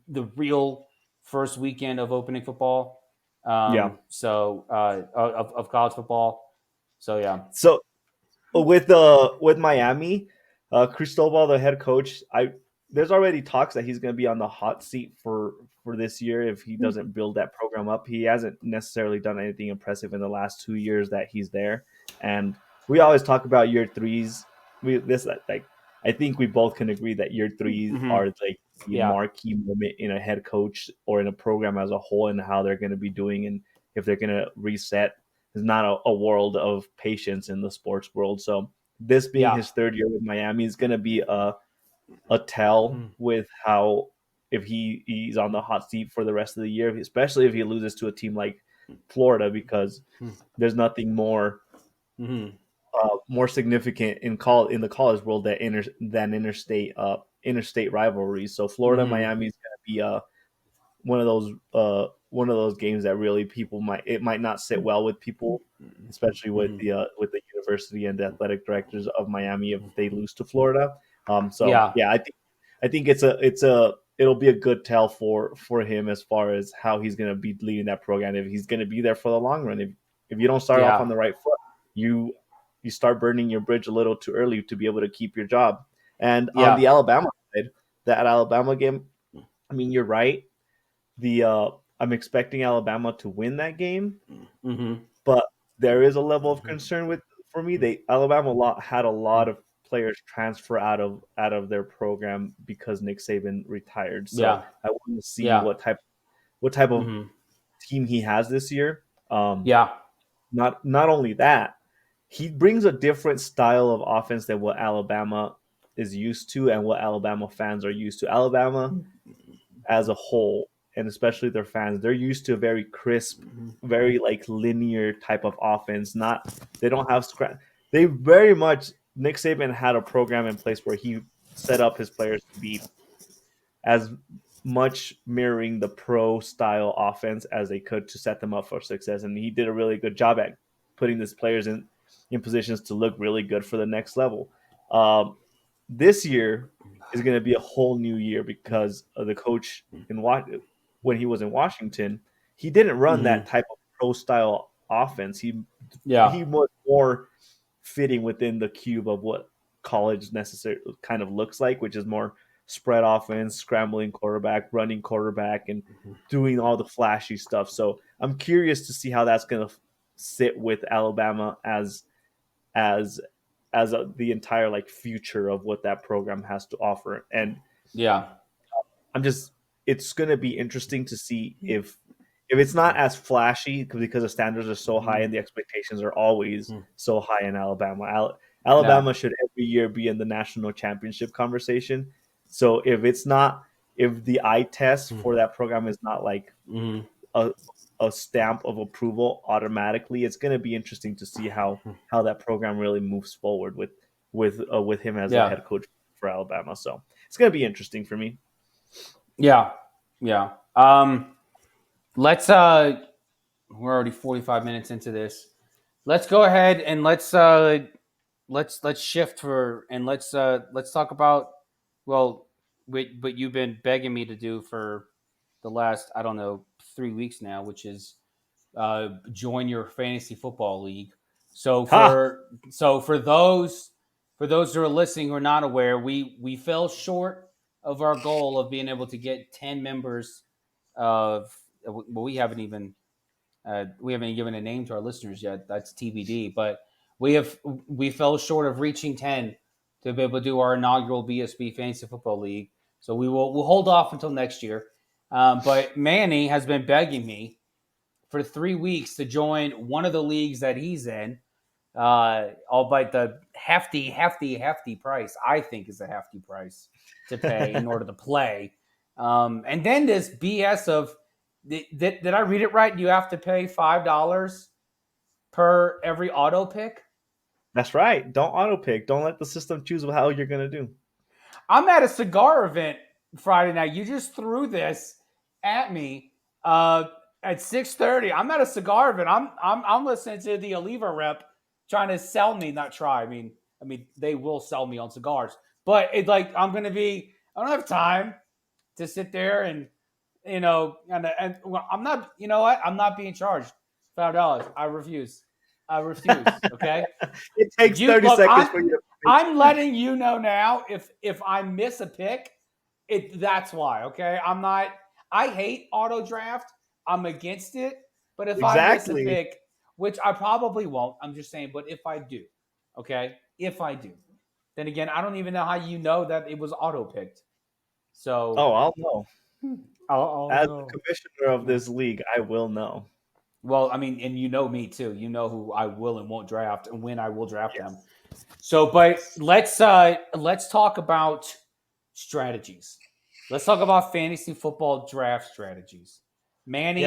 the real first weekend of opening football. So of college football. So yeah. So with Miami, Cristobal, the head coach, there's already talks that he's going to be on the hot seat for this year if he doesn't build that program up. He hasn't necessarily done anything impressive in the last 2 years that he's there, and we always talk about year threes. I think we both can agree that year threes are like the marquee moment in a head coach or in a program as a whole, and how they're going to be doing, and if they're going to reset. There's not a world of patience in the sports world. So this being his third year with Miami is going to be a tell with how if he's on the hot seat for the rest of the year, especially if he loses to a team like Florida, because there's nothing more more significant in the college world than interstate rivalries. So Florida Miami is going to be one of those games that really might not sit well with people, especially with the university and the athletic directors of Miami if they lose to Florida. I think it'll be a good tell for him as far as how he's going to be leading that program. If he's going to be there for the long run, if you don't start off on the right foot, you start burning your bridge a little too early to be able to keep your job. And on the Alabama side, that Alabama game, I mean, you're right. I'm expecting Alabama to win that game, but there is a level of concern for me. Alabama had a lot of players transfer out of their program because Nick Saban retired. So I want to see what type of team he has this year. Not only that, he brings a different style of offense than what Alabama is used to and what Alabama fans are used to. Alabama as a whole, and especially their fans, they're used to a very crisp, very like linear type of offense. They don't have they very much. Nick Saban had a program in place where he set up his players to be as much mirroring the pro style offense as they could to set them up for success, and he did a really good job at putting his players in positions to look really good for the next level. This year is going to be a whole new year because of the coach when he was in Washington, he didn't run that type of pro style offense. He was more fitting within the cube of what college necessarily kind of looks like, which is more spread offense, scrambling quarterback, running quarterback, and doing all the flashy stuff. So I'm curious to see how that's going to sit with Alabama as the entire like future of what that program has to offer. And it's going to be interesting to see if it's not as flashy because the standards are so high and the expectations are always so high in Alabama. Alabama should every year be in the national championship conversation. So if the eye test for that program is not like a stamp of approval automatically, it's going to be interesting to see how that program really moves forward with him as a head coach for Alabama. So it's going to be interesting for me. Yeah. Let's we're already 45 minutes into this. Let's go ahead and let's shift and let's talk about what you've been begging me to do for the last 3 weeks now, which is join your fantasy football league. So for those who are listening who are not aware, we fell short of our goal of being able to get 10 members of. Well, we haven't even given a name to our listeners yet. That's TBD. But we fell short of reaching 10 to be able to do our inaugural BSB Fantasy Football League. So we'll hold off until next year. But Manny has been begging me for 3 weeks to join one of the leagues that he's in, albeit the hefty price. I think is a hefty price to pay in order to play. And then this BS of did I read it right? You have to pay $5 per every auto pick. That's right. Don't auto pick. Don't let the system choose how you're going to do. I'm at a cigar event Friday night. You just threw this at me at 6:30. I'm at a cigar event. I'm listening to the Oliva rep trying to sell me. Not try. I mean they will sell me on cigars, but it's like I don't have time to sit there and I'm not. You know what? I'm not being charged $5. I refuse. Okay. It takes 30 seconds for you. I'm letting you know now. If I miss a pick, that's why. Okay. I'm not. I hate auto draft. I'm against it. But if I miss a pick, which I probably won't, I'm just saying. But if I do, okay, then again, I don't even know how you know that it was auto picked. So. Oh, I'll know. As the commissioner of this league, I will know. Well, I mean, and you know me too. You know who I will and won't draft and when I will draft them. So, but let's talk about strategies. Let's talk about fantasy football draft strategies. Manny,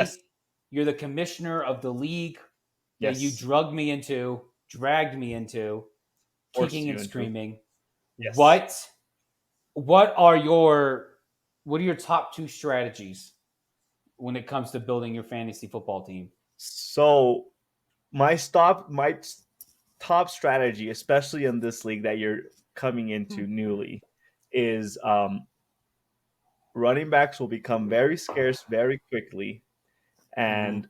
you're the commissioner of the league that you dragged me into, kicking and screaming. Yes. What are your top 2 strategies when it comes to building your fantasy football team? So my top strategy, especially in this league that you're coming into newly, is running backs will become very scarce very quickly, and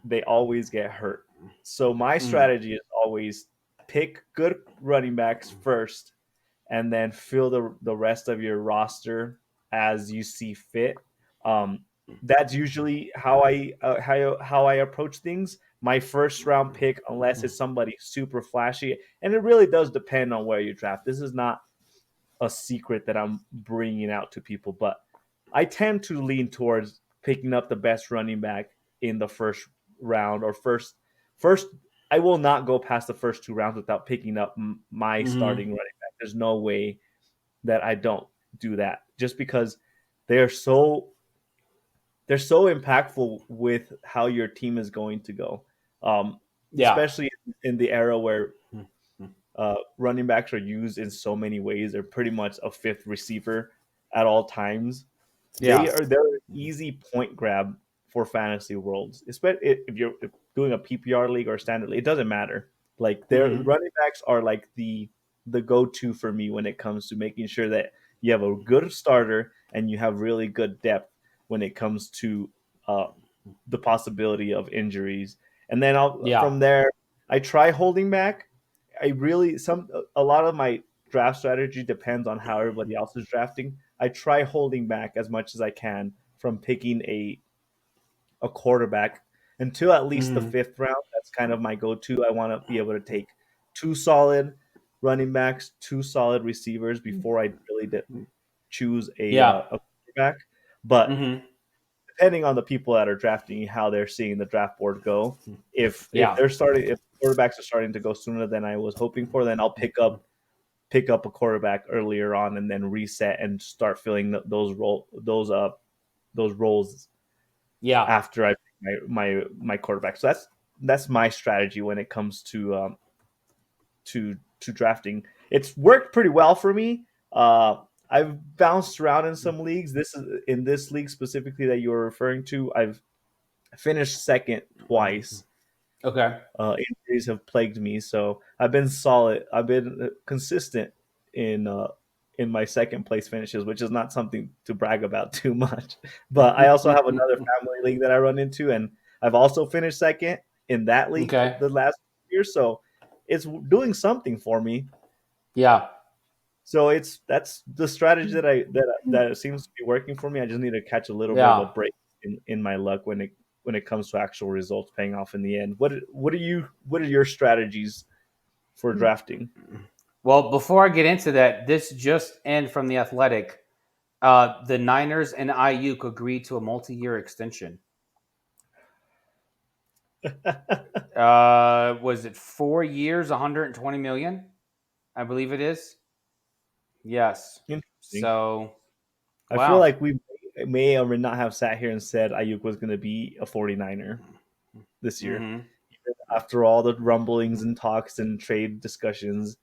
they always get hurt. So my strategy is always pick good running backs first, and then fill the rest of your roster as you see fit. That's usually how I approach things. My first round pick, unless it's somebody super flashy, and it really does depend on where you draft. This is not a secret that I'm bringing out to people, but I tend to lean towards picking up the best running back in the first round or first. I will not go past the first 2 rounds without picking up my starting running back. There's no way that I don't do that, just because they're so impactful with how your team is going to go. Especially in the era where running backs are used in so many ways. They're pretty much a 5th receiver at all times. They're an easy point grab for fantasy worlds, especially if you're doing a PPR league or a standard league. It doesn't matter. Like their running backs are like the go-to for me when it comes to making sure that you have a good starter and you have really good depth when it comes to the possibility of injuries. And then from there, I try holding back. A lot of my draft strategy depends on how everybody else is drafting. I try holding back as much as I can from picking a quarterback until at least the 5th round. That's kind of my go-to. I want to be able to take 2 solid running backs, 2 solid receivers before I really choose a quarterback. But depending on the people that are drafting, how they're seeing the draft board go, if they're starting, if quarterbacks are starting to go sooner than I was hoping for, then I'll pick up a quarterback earlier on and then reset and start filling those roles after I pick my quarterback. So that's my strategy when it comes to drafting. It's worked pretty well for me. I've bounced around in some leagues. In this league specifically that you were referring to, I've finished second twice. Okay. Injuries have plagued me, so I've been solid. I've been consistent in my second place finishes, which is not something to brag about too much. But I also have another family league that I run into, and I've also finished second in that league the last year. So it's doing something for me. Yeah. So that's the strategy that seems to be working for me. I just need to catch a little bit of a break in my luck when it comes to actual results paying off in the end. What are your strategies for drafting? Well, before I get into that, this just in from The Athletic. The Niners and Ayuk agreed to a multi-year extension. Was it 4 years, $120 million? I believe it is. Yes. So, I feel like we may or may not have sat here and said Ayuk was going to be a 49er this year. Mm-hmm. After all the rumblings and talks and trade discussions.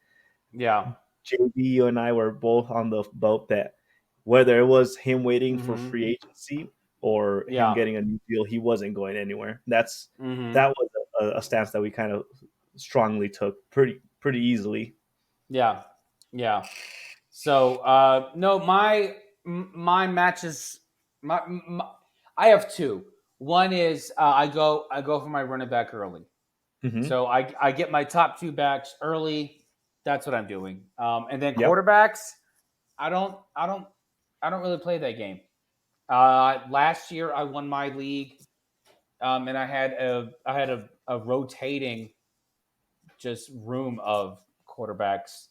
Yeah. JB, you and I were both on the boat that whether it was him waiting for free agency or him getting a new deal, he wasn't going anywhere. That was a stance that we kind of strongly took pretty easily. Yeah. Yeah. So, no, my matches, I have two. One is I go for my running back early. Mm-hmm. So I get my top two backs early. That's what I'm doing. And then quarterbacks, I don't really play that game. Last year I won my league, and I had a rotating just room of quarterbacks.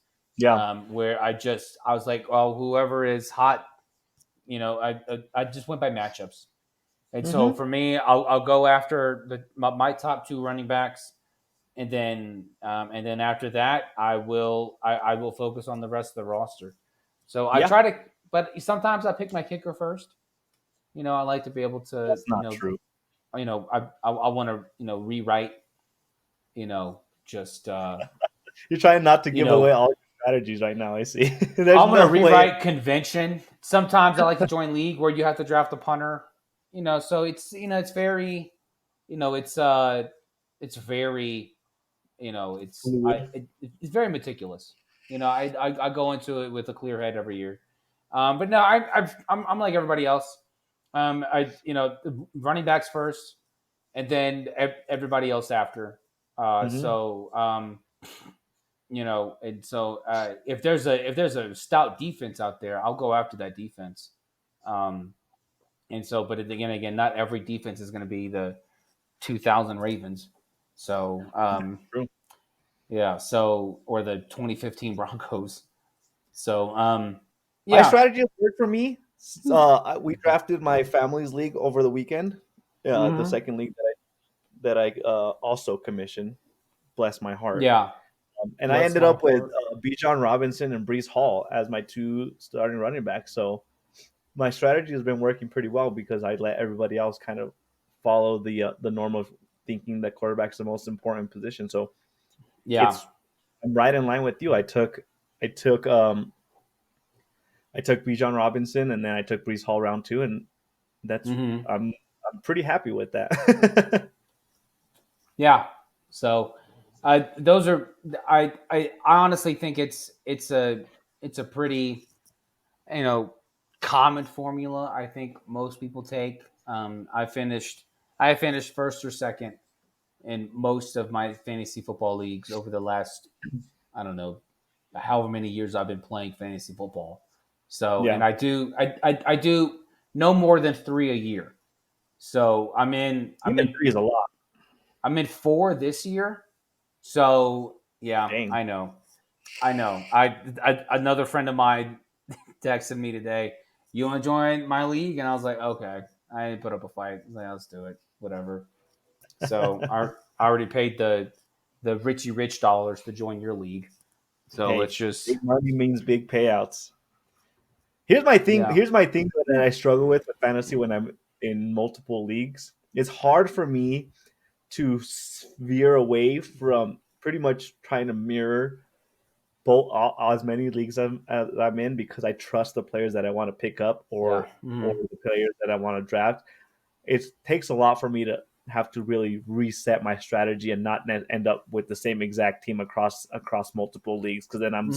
Where I was like, well, whoever is hot, I just went by matchups. And so for me, I'll go after my top two running backs. And then after that, I will focus on the rest of the roster. So I try to, but sometimes I pick my kicker first. I like to be able to. That's not true. I want to rewrite. Just you're trying not to give away all your strategies right now. I see. I'm gonna rewrite convention. Sometimes I like to join league where you have to draft a punter. So it's it's very, it's very. It's very meticulous. I go into it with a clear head every year. But no, I'm like everybody else. Running backs first, and then everybody else after. So if there's a stout defense out there, I'll go after that defense. But again, not every defense is going to be the 2000 Ravens. So, or the 2015 Broncos. So, my strategy has worked for me. We drafted my family's league over the weekend. The second league that I also commissioned. Bless my heart. Yeah. And I ended up with Bijan Robinson and Breece Hall as my two starting running backs. So my strategy has been working pretty well because I let everybody else kind of follow the norm of thinking that quarterback's the most important position. So I'm right in line with you. I took Bijan Robinson and then I took Breece Hall round 2, and that's I'm pretty happy with that. Yeah. So those are I honestly think it's a pretty common formula. I think most people take. I finished first or second in most of my fantasy football leagues over the last, I don't know, however many years I've been playing fantasy football. So, and I do no more than 3 a year. So I'm in 3 is a lot. I'm in 4 this year. So yeah, dang. I know. I another friend of mine texted me today, "You want to join my league?" And I was like, "Okay." I didn't put up a fight. I was like, let's do it. Whatever. So I already paid the the Richie Rich dollars to join your league. So it's just big money means big payouts. Here's my thing. Yeah. Here's my thing that I struggle with fantasy when I'm in multiple leagues. It's hard for me to veer away from pretty much trying to mirror both as many leagues as I'm in, because I trust the players that I want to pick up or the players that I want to draft. It takes a lot for me to have to really reset my strategy and not end up with the same exact team across multiple leagues, because then I'm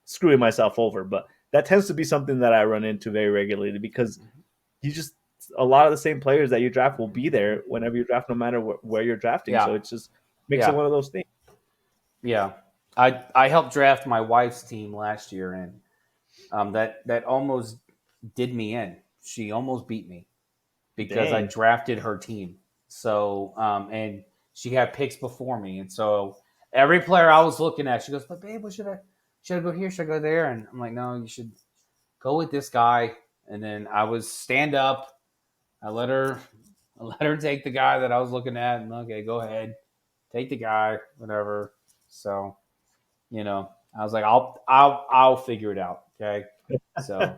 screwing myself over. But that tends to be something that I run into very regularly, because a lot of the same players that you draft will be there whenever you draft, no matter where you're drafting. So it just makes it one of those things. Yeah. I helped draft my wife's team last year, and that almost did me in. She almost beat me because I drafted her team. So and she had picks before me, and so every player I was looking at, she goes, "But babe, should I go here? Should I go there?" And I'm like, "No, you should go with this guy." And then I was stand up. I let her take the guy that I was looking at, and okay, go ahead, take the guy, whatever. So, I was like, I'll figure it out. Okay. So,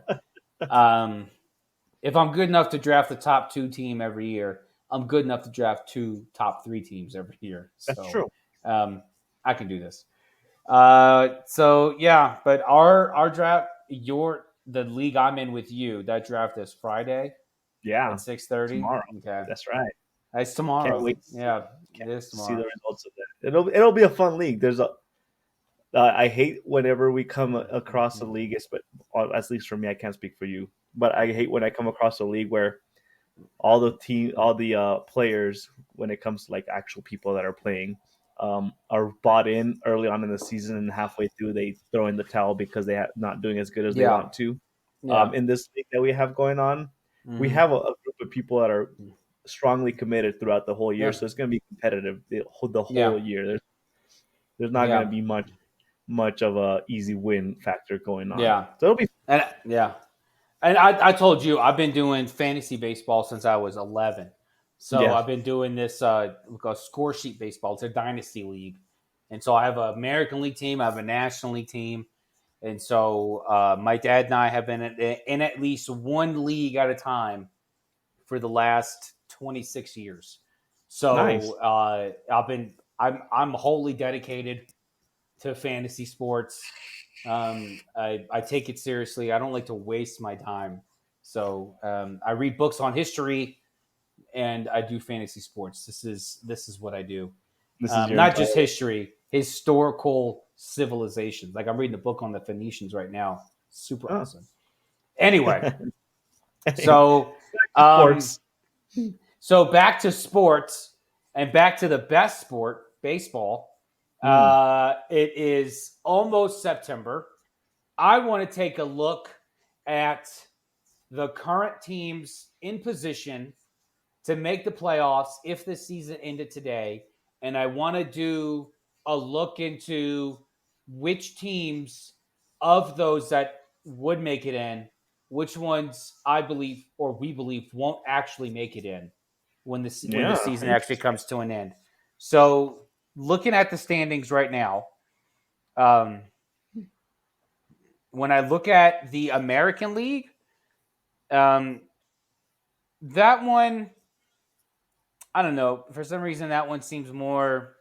if I'm good enough to draft the top 2 team every year, I'm good enough to draft 2 top 3 teams every year. That's true. I can do this. So yeah, but our draft, the league I'm in with you, that draft is Friday. Yeah. At 6:30 tomorrow. Okay. That's right. It's tomorrow. Can't wait. Yeah. It is tomorrow. See the results of that. It'll be a fun league. I hate whenever we come across a league, but at least for me, I can't speak for you, but I hate when I come across a league where all the players, when it comes to like actual people that are playing, are bought in early on in the season, and halfway through they throw in the towel because they are not doing as good as they want to. In this league that we have going on, we have a group of people that are strongly committed throughout the whole year, so it's going to be competitive the whole year. There's not going to be much of a easy win factor going on. Yeah. So it'll be And I told you I've been doing fantasy baseball since I was 11. So I've been doing this a score sheet baseball. It's a dynasty league. And so I have an American League team, I have a National League team. And so my dad and I have been in at least one league at a time for the last 26 years. So nice. I'm wholly dedicated to fantasy sports. I take it seriously. I don't like to waste my time. So I read books on history, and I do fantasy sports. This is what I do. Not just history, historical civilizations. Like I'm reading a book on the Phoenicians right now. Super awesome. Anyway, so back to sports and back to the best sport, baseball. It is almost September. I want to take a look at the current teams in position to make the playoffs if the season ended today. And I want to do a look into which teams of those that would make it in, which ones I believe or we believe won't actually make it in when the season actually comes to an end. So looking at the standings right now, when I look at the American League, that one, I don't know. For some reason, that one seems more,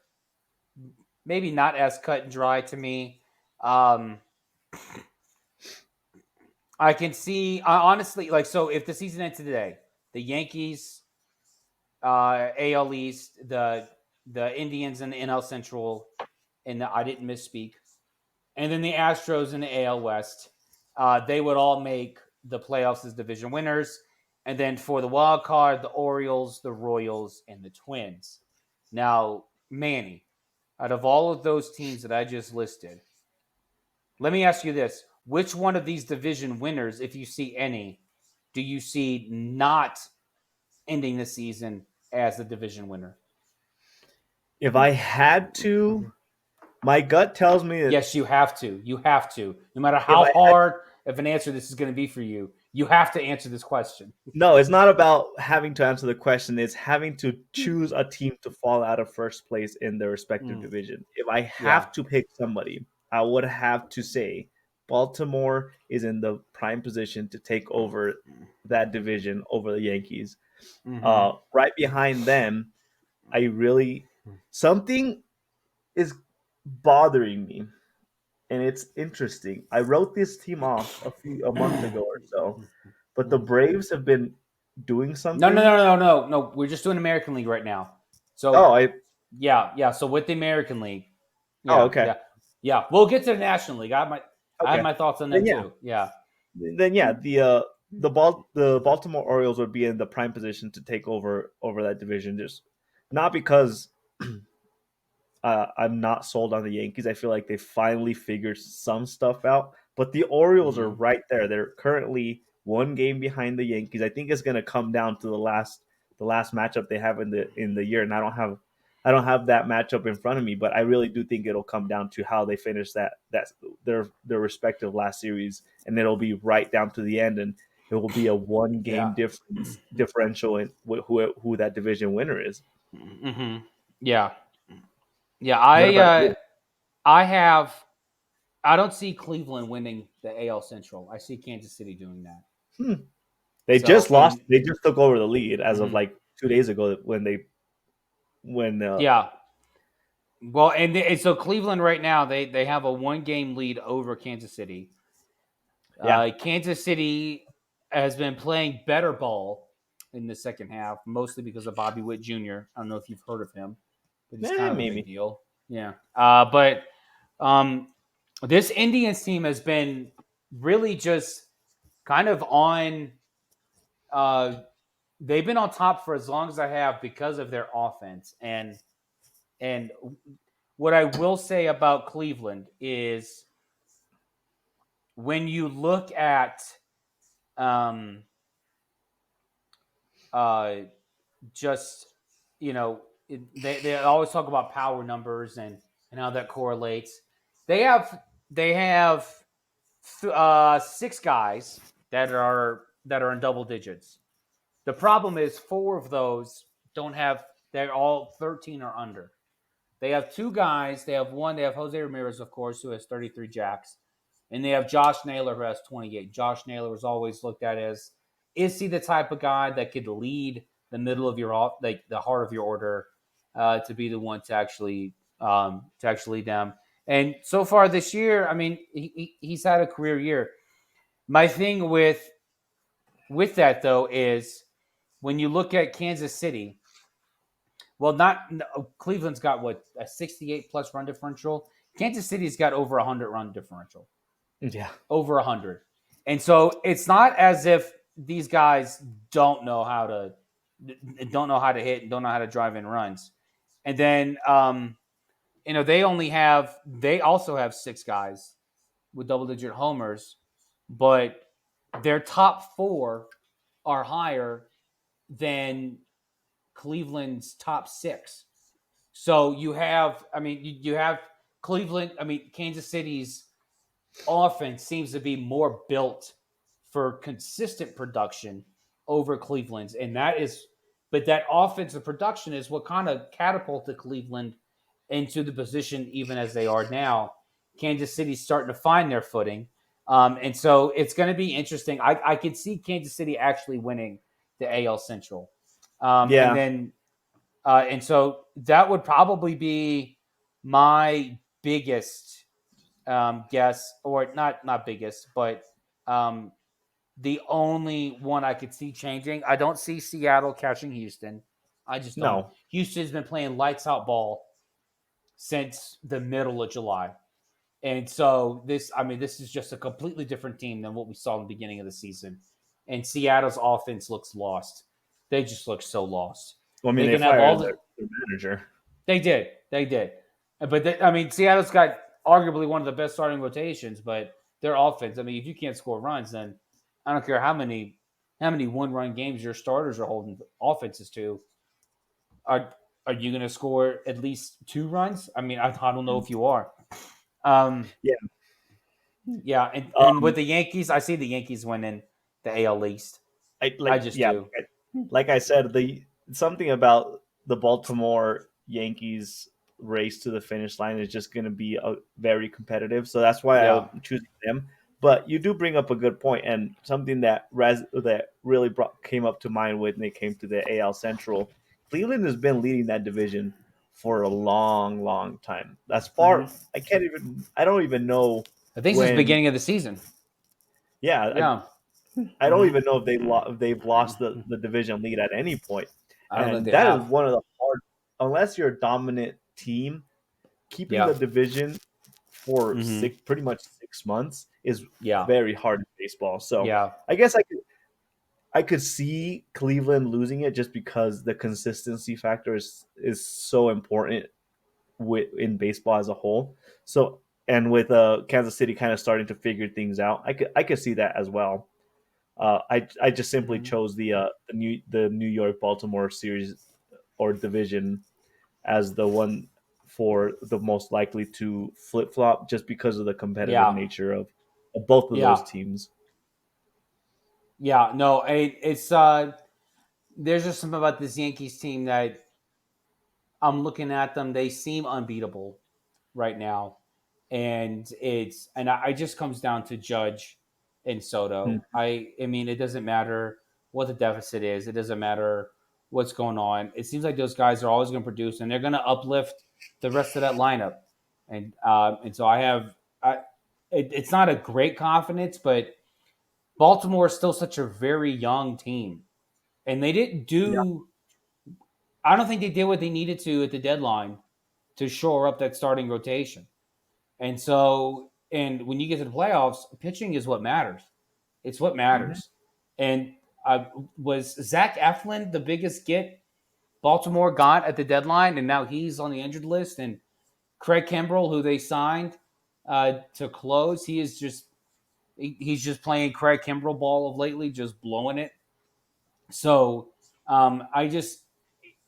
maybe not as cut and dry to me. I can see, honestly, so if the season ends today, the Yankees, AL East, the Indians and the NL Central, and I didn't misspeak, and then the Astros and the AL West, they would all make the playoffs as division winners. And then for the wild card, the Orioles, the Royals, and the Twins. Now, Manny, out of all of those teams that I just listed, let me ask you this. Which one of these division winners, if you see any, do you see not ending the season as a division winner? If I had to, my gut tells me that yes, you have to. You have to. No matter how hard of an answer this is going to be for you, You have to answer this question. No, it's not about having to answer the question. It's having to choose a team to fall out of first place in their respective division. If I have to pick somebody, I would have to say Baltimore is in the prime position to take over that division over the Yankees. Right behind them, something is bothering me, and it's interesting. I wrote this team off a month ago or so. But the Braves have been doing something. No. We're just doing American League right now. So yeah. So with the American League, okay, yeah. We'll get to the National League. I have my thoughts on that too. Yeah. Then the Baltimore Orioles would be in the prime position to take over that division. Just not because I'm not sold on the Yankees. I feel like they finally figured some stuff out. But the Orioles are right there. They're currently one game behind the Yankees. I think it's going to come down to the last matchup they have in the year, and I don't have that matchup in front of me, but I really do think it'll come down to how they finish their respective last series, and it'll be right down to the end, and it will be a one game differential in who that division winner is. Yeah. I don't see Cleveland winning the AL Central. I see Kansas City doing that. They just lost. They just took over the lead as of like 2 days ago Well, and so Cleveland right now they have a 1-game lead over Kansas City. Kansas City has been playing better ball in the second half, mostly because of Bobby Witt Jr. I don't know if you've heard of him, but he's kind of a big deal. Yeah, but this Indians team has been really just kind of on. They've been on top for as long as I have because of their offense. And what I will say about Cleveland is when you look at they always talk about power numbers and how that correlates. They have 6 guys that are in double digits. The problem is 4 of those they're all 13 or under. They have 2 guys. They have Jose Ramirez, of course, who has 33 jacks. And they have Josh Naylor, who has 28. Josh Naylor was always looked at as, is he the type of guy that could lead the middle of the heart of your order to be the one to actually lead them? And so far this year, I mean, he's had a career year. My thing with that, though, is when you look at Kansas City, Cleveland's got a 68-plus run differential. Kansas City's got over 100 run differential. Yeah, over 100. And so it's not as if these guys don't know how to hit, don't know how to drive in runs. And then they also have 6 guys with double-digit homers, but their top 4 are higher than Cleveland's top 6. So you have Cleveland, Kansas City's offense seems to be more built for consistent production over Cleveland's. But that offensive production is what kind of catapulted Cleveland into the position even as they are now. Kansas City's starting to find their footing. And so it's going to be interesting. I could see Kansas City actually winning the AL Central. And so that would probably be my biggest guess, or not biggest, but the only one I could see changing. I don't see Seattle catching Houston. I just don't. No. Houston's been playing lights out ball since the middle of July. And so this is just a completely different team than what we saw in the beginning of the season. And Seattle's offense looks lost. They just look so lost. Well, I mean, they fired their manager. They did. But Seattle's got arguably one of the best starting rotations, but their offense, if you can't score runs, then I don't care how many one-run games your starters are holding offenses to. Are you going to score at least 2 runs? I don't know if you are. Yeah. And with the Yankees, I see the Yankees winning the AL East. I just do. Like I said, something about the Baltimore Yankees race to the finish line is just going to be very competitive. So that's why I'm choosing them. But you do bring up a good point, and something that really came up to mind when they came to the AL Central. Cleveland has been leading that division for a long, long time. That's far. I don't even know. I think since the beginning of the season. Yeah. I don't even know if they've lost the division lead at any point. I don't think they that have. is one of the hard, unless you're a dominant team, keeping the division for pretty much 6 months is very hard in baseball. So I guess I could see Cleveland losing it just because the consistency factor is so important in baseball as a whole. So, and with Kansas City kind of starting to figure things out, I could see that as well. I just simply chose the New York Baltimore series or division as the one for the most likely to flip flop, just because of the competitive nature of both of those teams. Yeah, no, it's there's just something about this Yankees team that I'm looking at them. They seem unbeatable right now, and I just comes down to Judge and Soto. I mean, it doesn't matter what the deficit is. It doesn't matter what's going on. It seems like those guys are always going to produce, and they're going to uplift the rest of that lineup. And so it's not a great confidence, but Baltimore is still such a very young team, and they didn't do. I don't think they did what they needed to at the deadline to shore up that starting rotation. And so, and when you get to the playoffs, pitching is what matters. It's what matters. And was Zach Eflin the biggest get Baltimore got at the deadline, and now he's on the injured list? And Craig Kimbrell, who they signed to close, he's just playing Craig Kimbrell ball of lately, just blowing it. So and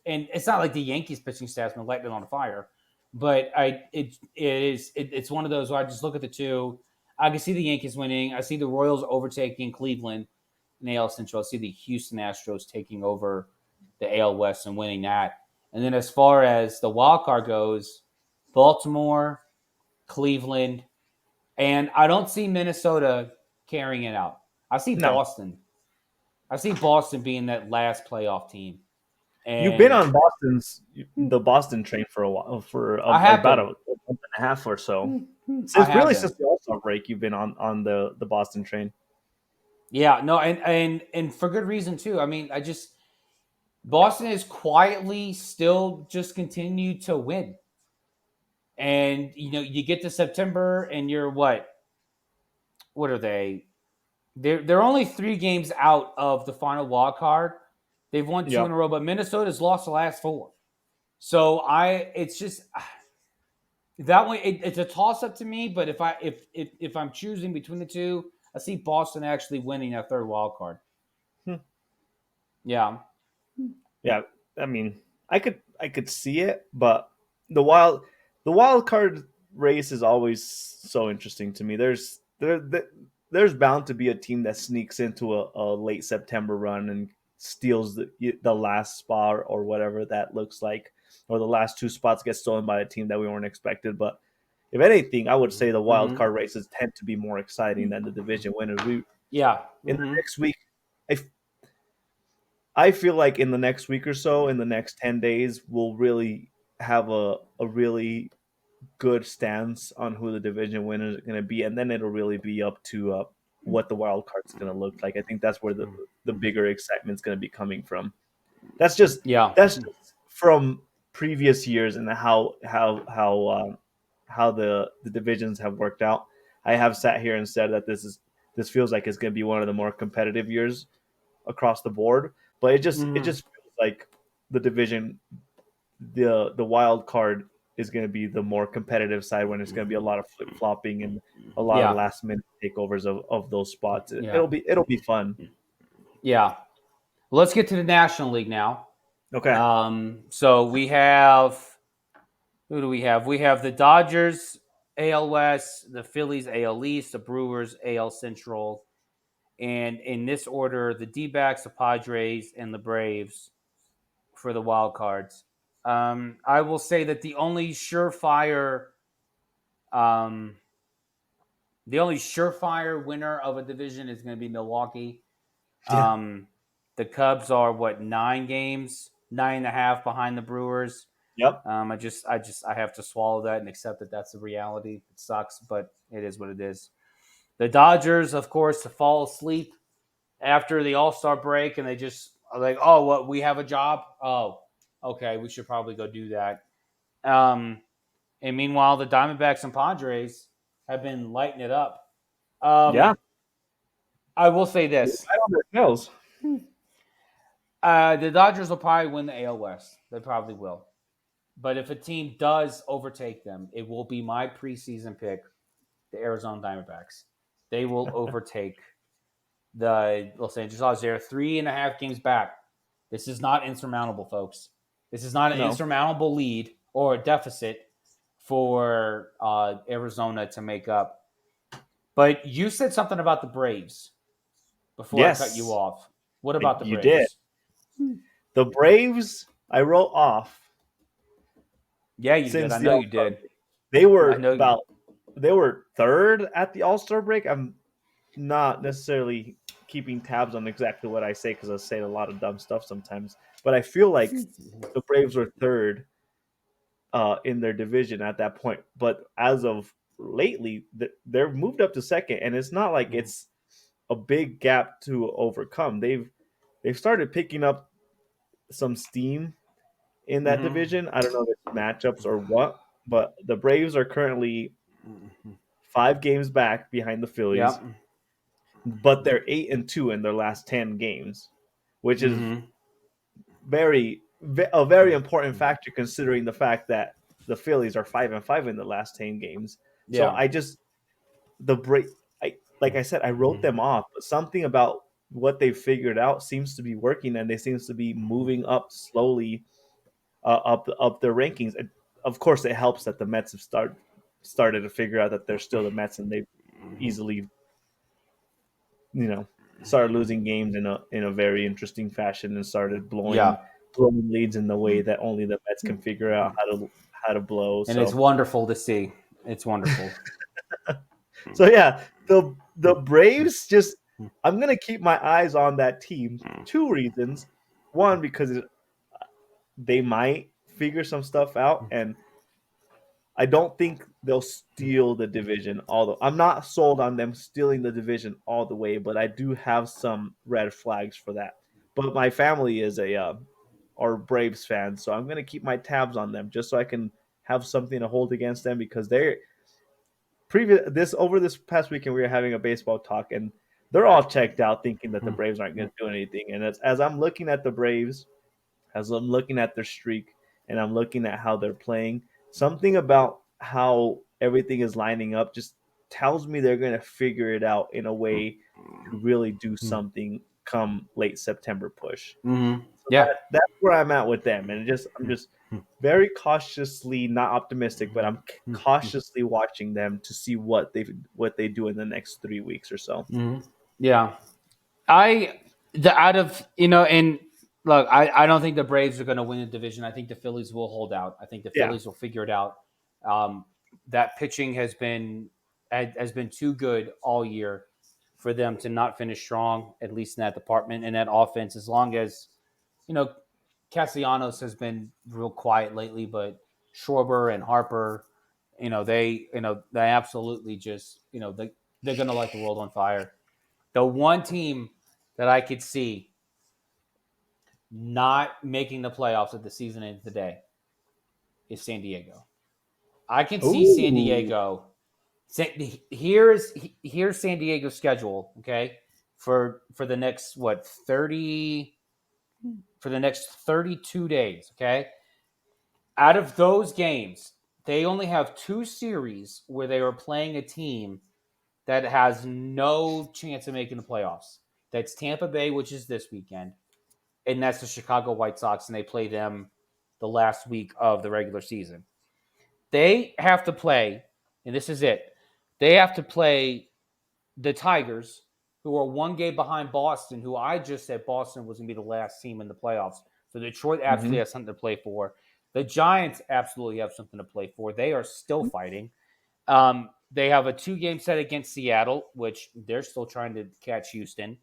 it's not like the Yankees pitching staff's been lighting it on fire, but it's one of those where I just look at the two. I can see the Yankees winning. I see the Royals overtaking Cleveland in the AL Central. I see the Houston Astros taking over the AL West and winning that. And then as far as the wild card goes, Baltimore, Cleveland, and I don't see Minnesota carrying it out. I see Boston. I see Boston being that last playoff team. And you've been on the Boston train for a while, for about a month and a half or so. Since the All-Star break, you've been on the Boston train. Yeah, no, and for good reason too. I mean, Boston is quietly still just continue to win. And you get to September and you're what are they? They're only 3 games out of the final wild card. They've won 2 in a row, but Minnesota's lost the last 4. So it's just that way. It's a toss up to me. But if I'm choosing between the two, I see Boston actually winning that 3rd wild card. Yeah. I mean, I could see it, but the wild card race is always so interesting to me. There's bound to be a team that sneaks into a late September run and steals the last spot or whatever that looks like, or the last 2 spots get stolen by a team that we weren't expected. But if anything, I would say the wild card races tend to be more exciting than the division winners. In the next week, I feel like in the next week or so, in the next 10 days, we'll really have a really good stance on who the division winners are going to be, and then it'll really be up to what the wild card is going to look like. I think that's where the bigger excitement is going to be coming from. That's just from previous years and how the divisions have worked out. I have sat here and said that this feels like it's going to be one of the more competitive years across the board, but it just feels like the division, the wild card is going to be the more competitive side, when it's going to be a lot of flip flopping and a lot of last minute takeovers of those spots. It'll be fun. Yeah. Let's get to the National League now. Okay. So we have, who do we have? We have the Dodgers AL West, the Phillies AL East, the Brewers AL Central, And in this order, the D-backs, the Padres, and the Braves for the wild cards. I will say that the only surefire winner of a division is going to be Milwaukee. Yeah. The Cubs are 9.5 behind the Brewers. Yep. I have to swallow that and accept that that's the reality. It sucks, but it is what it is. The Dodgers, of course, to fall asleep after the All-Star break, and they just are like, oh, what, we have a job? Oh, okay, we should probably go do that. And meanwhile, the Diamondbacks and Padres have been lighting it up. Yeah. I will say this. Right on their tails. The Dodgers will probably win the AL West. They probably will. But if a team does overtake them, it will be my preseason pick, the Arizona Diamondbacks. They will overtake the Los Angeles Dodgers. They're 3.5 games back. This is not insurmountable, folks. This is not an insurmountable lead or a deficit for Arizona to make up. But you said something about the Braves before I cut you off. What about the Braves? You did. The Braves, I wrote off. Yeah, you did. I know you did. They were they were third at the All-Star break. I'm not necessarily keeping tabs on exactly what I say because I say a lot of dumb stuff sometimes. But I feel like the Braves were third in their division at that point. But as of lately, they're moved up to second, and it's not like it's a big gap to overcome. They've started picking up some steam in that division. I don't know if it's matchups or what, but the Braves are currently 5 games back behind the Phillies, but they're 8-2 in their last 10 games, which is a very important factor considering the fact that the Phillies are 5-5 in the last 10 games. So like I said, I wrote them off, but something about what they figured out seems to be working, and they seems to be moving up slowly. Up their rankings. And of course, it helps that the Mets have started to figure out that they're still the Mets, and they've easily, started losing games in a very interesting fashion and started blowing leads in the way that only the Mets can figure out how to blow. And it's wonderful to see. It's wonderful. So yeah, the Braves just. I'm gonna keep my eyes on that team. 2 reasons. One, because they might figure some stuff out, and I don't think they'll steal the division. Although I'm not sold on them stealing the division all the way, but I do have some red flags for that. But my family is or Braves fan, so I'm gonna keep my tabs on them just so I can have something to hold against them because they're over this past weekend we were having a baseball talk and they're all checked out, thinking that the Braves aren't going to do anything. And as I'm looking at the Braves, as I'm looking at their streak, and I'm looking at how they're playing, something about how everything is lining up just tells me they're going to figure it out in a way to really do something come late September push. Mm-hmm. So that's where I'm at with them. And I'm just very cautiously, not optimistic, but I'm cautiously watching them to see what they do in the next 3 weeks or so. Mm-hmm. Yeah. And look, I don't think the Braves are going to win the division. I think the Phillies will hold out. I think the Phillies will figure it out. That pitching has been too good all year for them to not finish strong, at least in that department and that offense. As long as, Castellanos has been real quiet lately, but Schwarber and Harper, they absolutely just, they're going to light the world on fire. The one team that I could see not making the playoffs at the season ends today is San Diego. I can see San Diego. Here's San Diego's schedule, okay, for the next 32 days, okay? Out of those games, they only have 2 series where they are playing a team that has no chance of making the playoffs. That's Tampa Bay, which is this weekend, and that's the Chicago White Sox, and they play them the last week of the regular season. They have to play, and this is it, they have to play the Tigers, who are one game behind Boston, who I just said Boston was going to be the last team in the playoffs. So Detroit absolutely has something to play for. The Giants absolutely have something to play for. They are still fighting. They have a 2-game set against Seattle, which they're still trying to catch Houston.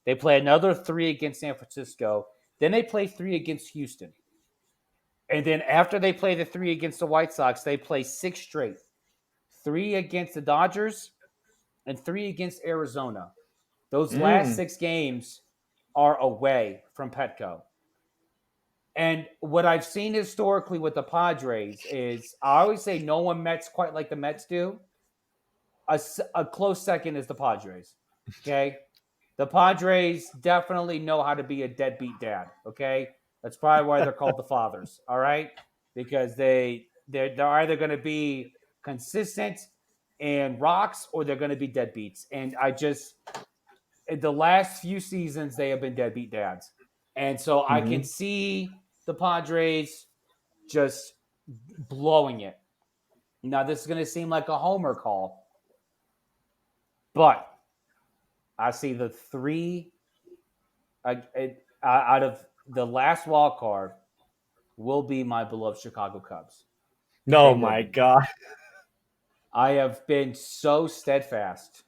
They play another 3 against San Francisco. Then they play 3 against Houston. And then after they play the 3 against the White Sox, they play 6 straight. 3 against the Dodgers and 3 against Arizona. Those last 6 games are away from Petco. And what I've seen historically with the Padres is, I always say no one Mets quite like the Mets do. A close second is the Padres. Okay? The Padres definitely know how to be a deadbeat dad. Okay? That's probably why they're called the Fathers. All right? Because they're either going to be consistent and rocks, or they're going to be deadbeats. And the last few seasons, they have been deadbeat dads. And so I can see the Padres just blowing it. Now, this is going to seem like a homer call, but I see the 3 out of the last wild card will be my beloved Chicago Cubs. No, my God. I have been so steadfast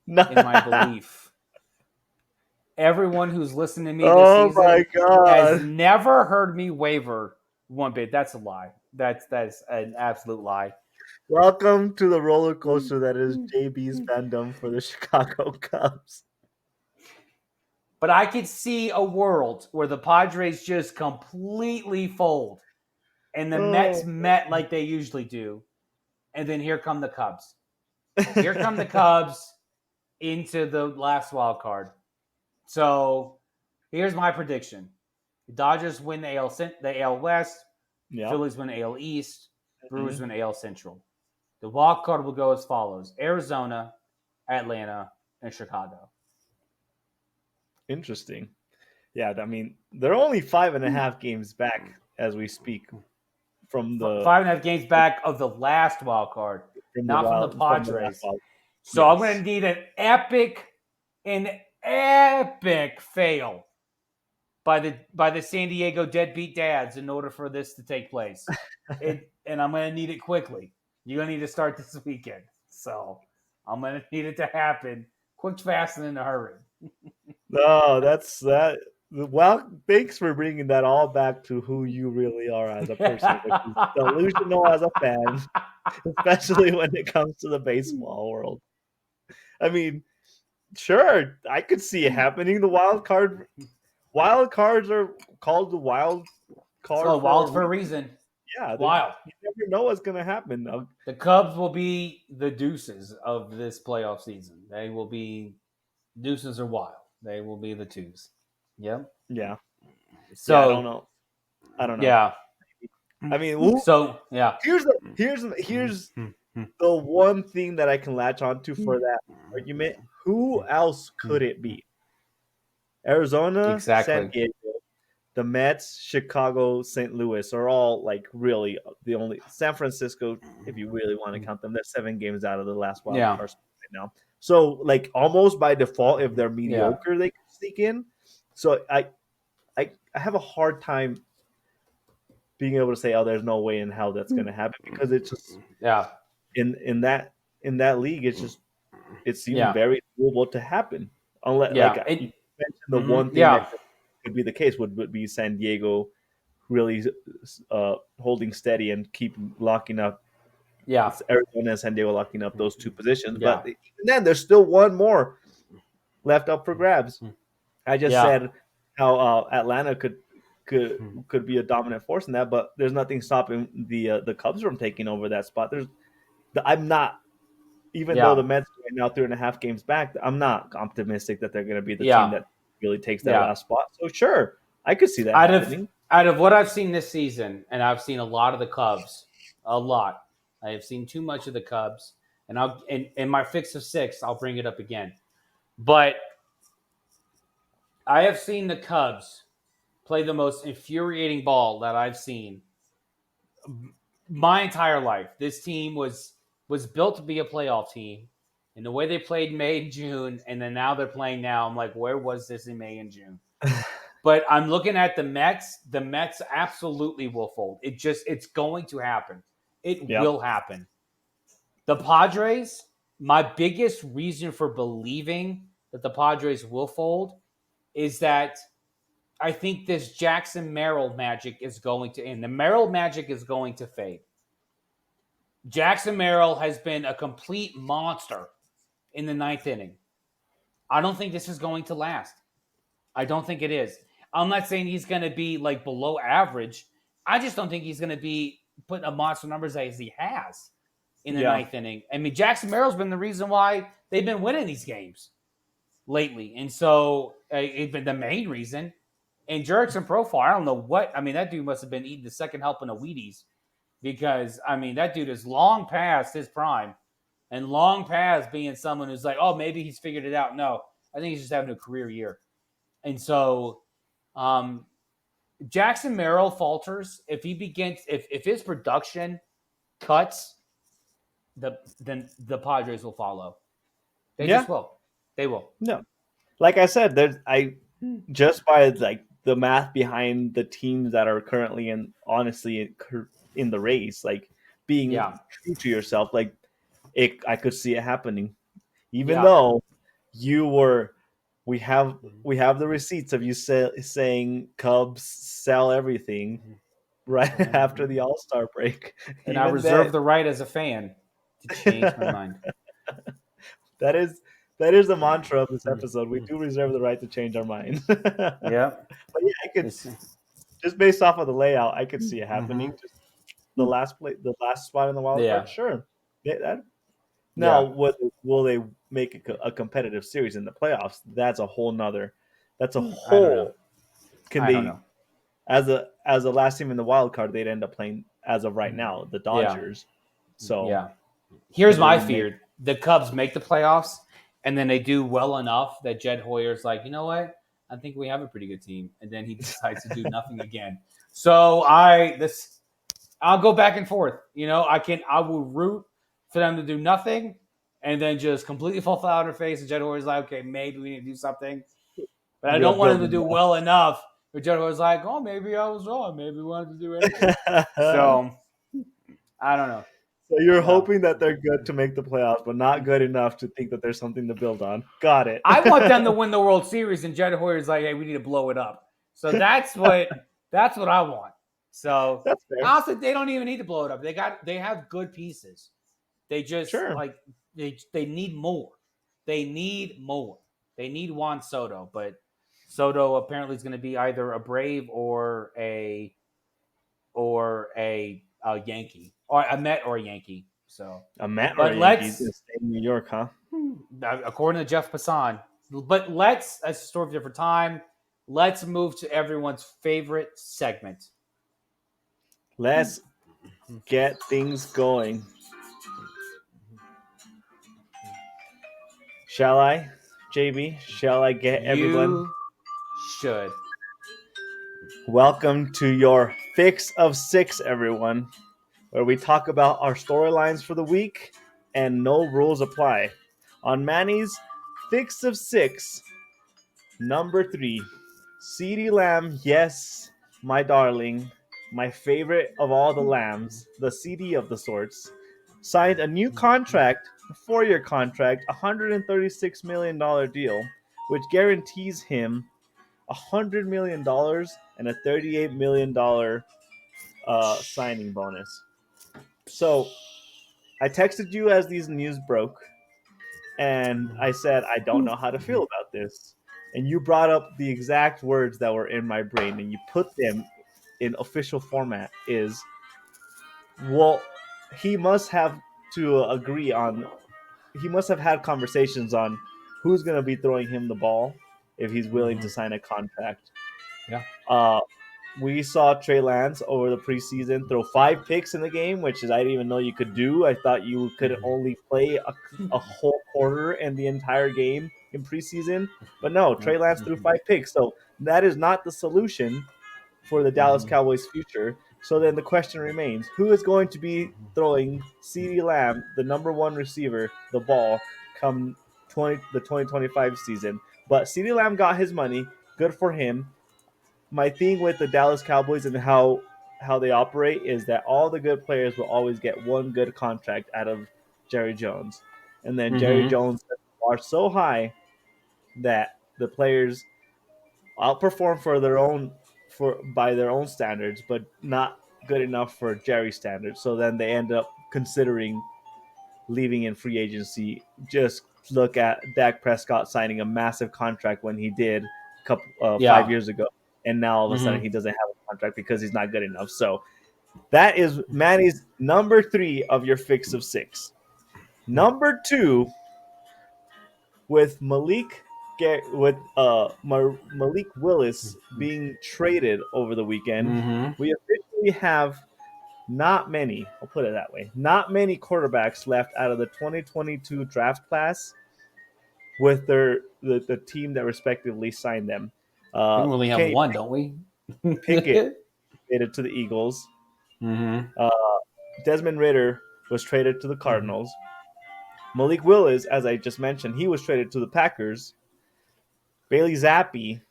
in my belief. Everyone who's listened to me this season has never heard me waver one bit. That's a lie. That's an absolute lie. Welcome to the roller coaster that is JB's fandom for the Chicago Cubs. But I could see a world where the Padres just completely fold and the Mets met like they usually do. And then here come the Cubs. Here come the Cubs into the last wild card. So here's my prediction. The Dodgers win the AL West. Phillies win AL East. Brewers win AL Central. The wild card will go as follows: Arizona, Atlanta, and Chicago. Interesting. Yeah, I mean, they're only 5.5 games back as we speak from the 5.5 games back of the last wild card, not from the Padres. So I'm going to need an epic fail by the San Diego deadbeat dads in order for this to take place. And I'm going to need it quickly. You're going to need to start this weekend. So I'm going to need it to happen quick, fast, and in a hurry. No, that's that. Well, thanks for bringing that all back to who you really are as a person, which is delusional as a fan, especially when it comes to the baseball world. I mean, sure, I could see it happening. The wild cards are called the wild cards. So wild for a reason. Yeah, wild. You never know what's going to happen. The Cubs will be the deuces of this playoff season. They will be deuces or wild. They will be the twos. Yep. Yeah. So yeah, I don't know. Yeah. I mean, Here's the one thing that I can latch onto for that argument. Who else could it be? Arizona, San Diego, the Mets, Chicago, St. Louis are all like really the only. San Francisco, if you really want to count them, they're 7 games out of the last wild card right now. So like almost by default, if they're mediocre, they can sneak in. So I have a hard time being able to say, oh, there's no way in hell that's going to happen, because it's just in that league, it's just it seems very doable to happen. Unless you mentioned the one thing that could be the case would be San Diego really holding steady and keep locking up. It's Arizona and San Diego locking up those 2 positions, but even then there's still one more left up for grabs. I just said how Atlanta could be a dominant force in that, but there's nothing stopping the Cubs from taking over that spot. I'm not, even though the Mets are now 3.5 games back, I'm not optimistic that they're going to be the team that really takes that last spot. So sure, I could see that happening. Out of what I've seen this season, and I've seen a lot of the Cubs, a lot. I have seen too much of the Cubs, and in my fix of 6, I'll bring it up again. But I have seen the Cubs play the most infuriating ball that I've seen my entire life. This team was built to be a playoff team. And the way they played May and June, and then now they're playing now, I'm like, where was this in May and June? But I'm looking at the Mets. The Mets absolutely will fold. It's going to happen. It will happen. The Padres, my biggest reason for believing that the Padres will fold is that I think this Jackson Merrill magic is going to end. The Merrill magic is going to fade. Jackson Merrill has been a complete monster in the ninth inning. I don't think this is going to last. I don't think it is. I'm not saying he's going to be like below average. I just don't think he's going to be putting up monster numbers as he has in the ninth inning. I mean, Jackson Merrill's been the reason why they've been winning these games lately. And so it's been the main reason. And Jurickson Profile, I don't know what. I mean, that dude must have been eating the second helping of Wheaties because, I mean, that dude is long past his prime and long past being someone who's like, oh, maybe he's figured it out. No, I think he's just having a career year. And so Jackson Merrill falters. If he begins, if his production cuts, then the Padres will follow. They just will. They will. No. Like I said, just by like the math behind the teams that are currently in the race, like being true to yourself, like I could see it happening. Even though we have the receipts of you saying Cubs sell everything right after the All-Star break. And I reserve the right as a fan to change my mind. That is the mantra of this episode. We do reserve the right to change our mind. Yeah. But yeah, I could just based off of the layout, I could see it happening. Just the last spot in the wild card, sure. Now, will they make a competitive series in the playoffs? That's a whole nother. That's a whole. Can they? As a last team in the wild card, they'd end up playing as of right now the Dodgers. So here's my fear: the Cubs make the playoffs, and then they do well enough that Jed Hoyer's like, you know what? I think we have a pretty good team, and then he decides to do nothing again. So I'll go back and forth. You know, I will root for them to do nothing and then just completely fall flat on their face. And Jed Hoyer's like, okay, maybe we need to do something. But I don't want him to do well enough. But Jed Hoyer's like, oh, maybe I was wrong. Maybe we wanted to do anything. So, I don't know. So you're hoping that they're good to make the playoffs, but not good enough to think that there's something to build on. Got it. I want them to win the World Series, and Jed Hoyer's like, hey, we need to blow it up. So that's what I want. So that's fair. Honestly, they don't even need to blow it up. They have good pieces. They just they need more. They need more. They need Juan Soto, but Soto apparently is going to be either a Brave or a Yankee, or a Met or a Yankee. So a Met or a Yankee is going to stay in New York, huh? According to Jeff Passan. But that's a story of a different time. Let's move to everyone's favorite segment. Let's get things going. Shall I, JB? Shall I get everyone? You should. Welcome to your Fix of Six, everyone, where we talk about our storylines for the week and no rules apply. On Manny's Fix of Six, number 3, CeeDee Lamb, yes, my darling, my favorite of all the lambs, the CD of the sorts, signed a new contract, a 4-year contract, $136 million deal, which guarantees him $100 million and a $38 million signing bonus. So I texted you as these news broke, and I said, I don't know how to feel about this. And you brought up the exact words that were in my brain, and you put them in official format is, well, he must have had conversations on who's going to be throwing him the ball if he's willing to sign a contract. Yeah. We saw Trey Lance over the preseason throw 5 picks in the game, which is I didn't even know you could do. I thought you could only play a whole quarter and the entire game in preseason. But no, Trey Lance threw 5 picks. So that is not the solution for the Dallas Cowboys' future. So then the question remains: who is going to be throwing CeeDee Lamb, the number one receiver, the ball come the 2025 season? But CeeDee Lamb got his money. Good for him. My thing with the Dallas Cowboys and how they operate is that all the good players will always get one good contract out of Jerry Jones, and then Jerry Jones are so high that the players outperform by their own standards, but not good enough for Jerry's standards. So then they end up considering leaving in free agency. Just look at Dak Prescott signing a massive contract when he did 5 years ago, and now all of a sudden he doesn't have a contract because he's not good enough. So that is Manny's number 3 of your fix of 6. Number 2, with Malik Willis being traded over the weekend, we officially have not many quarterbacks left out of the 2022 draft class with the team that respectively signed them. We only have one, don't we? Pickett traded to the Eagles. Desmond Ridder was traded to the Cardinals. Malik Willis, as I just mentioned, he was traded to the Packers. Bailey Zappi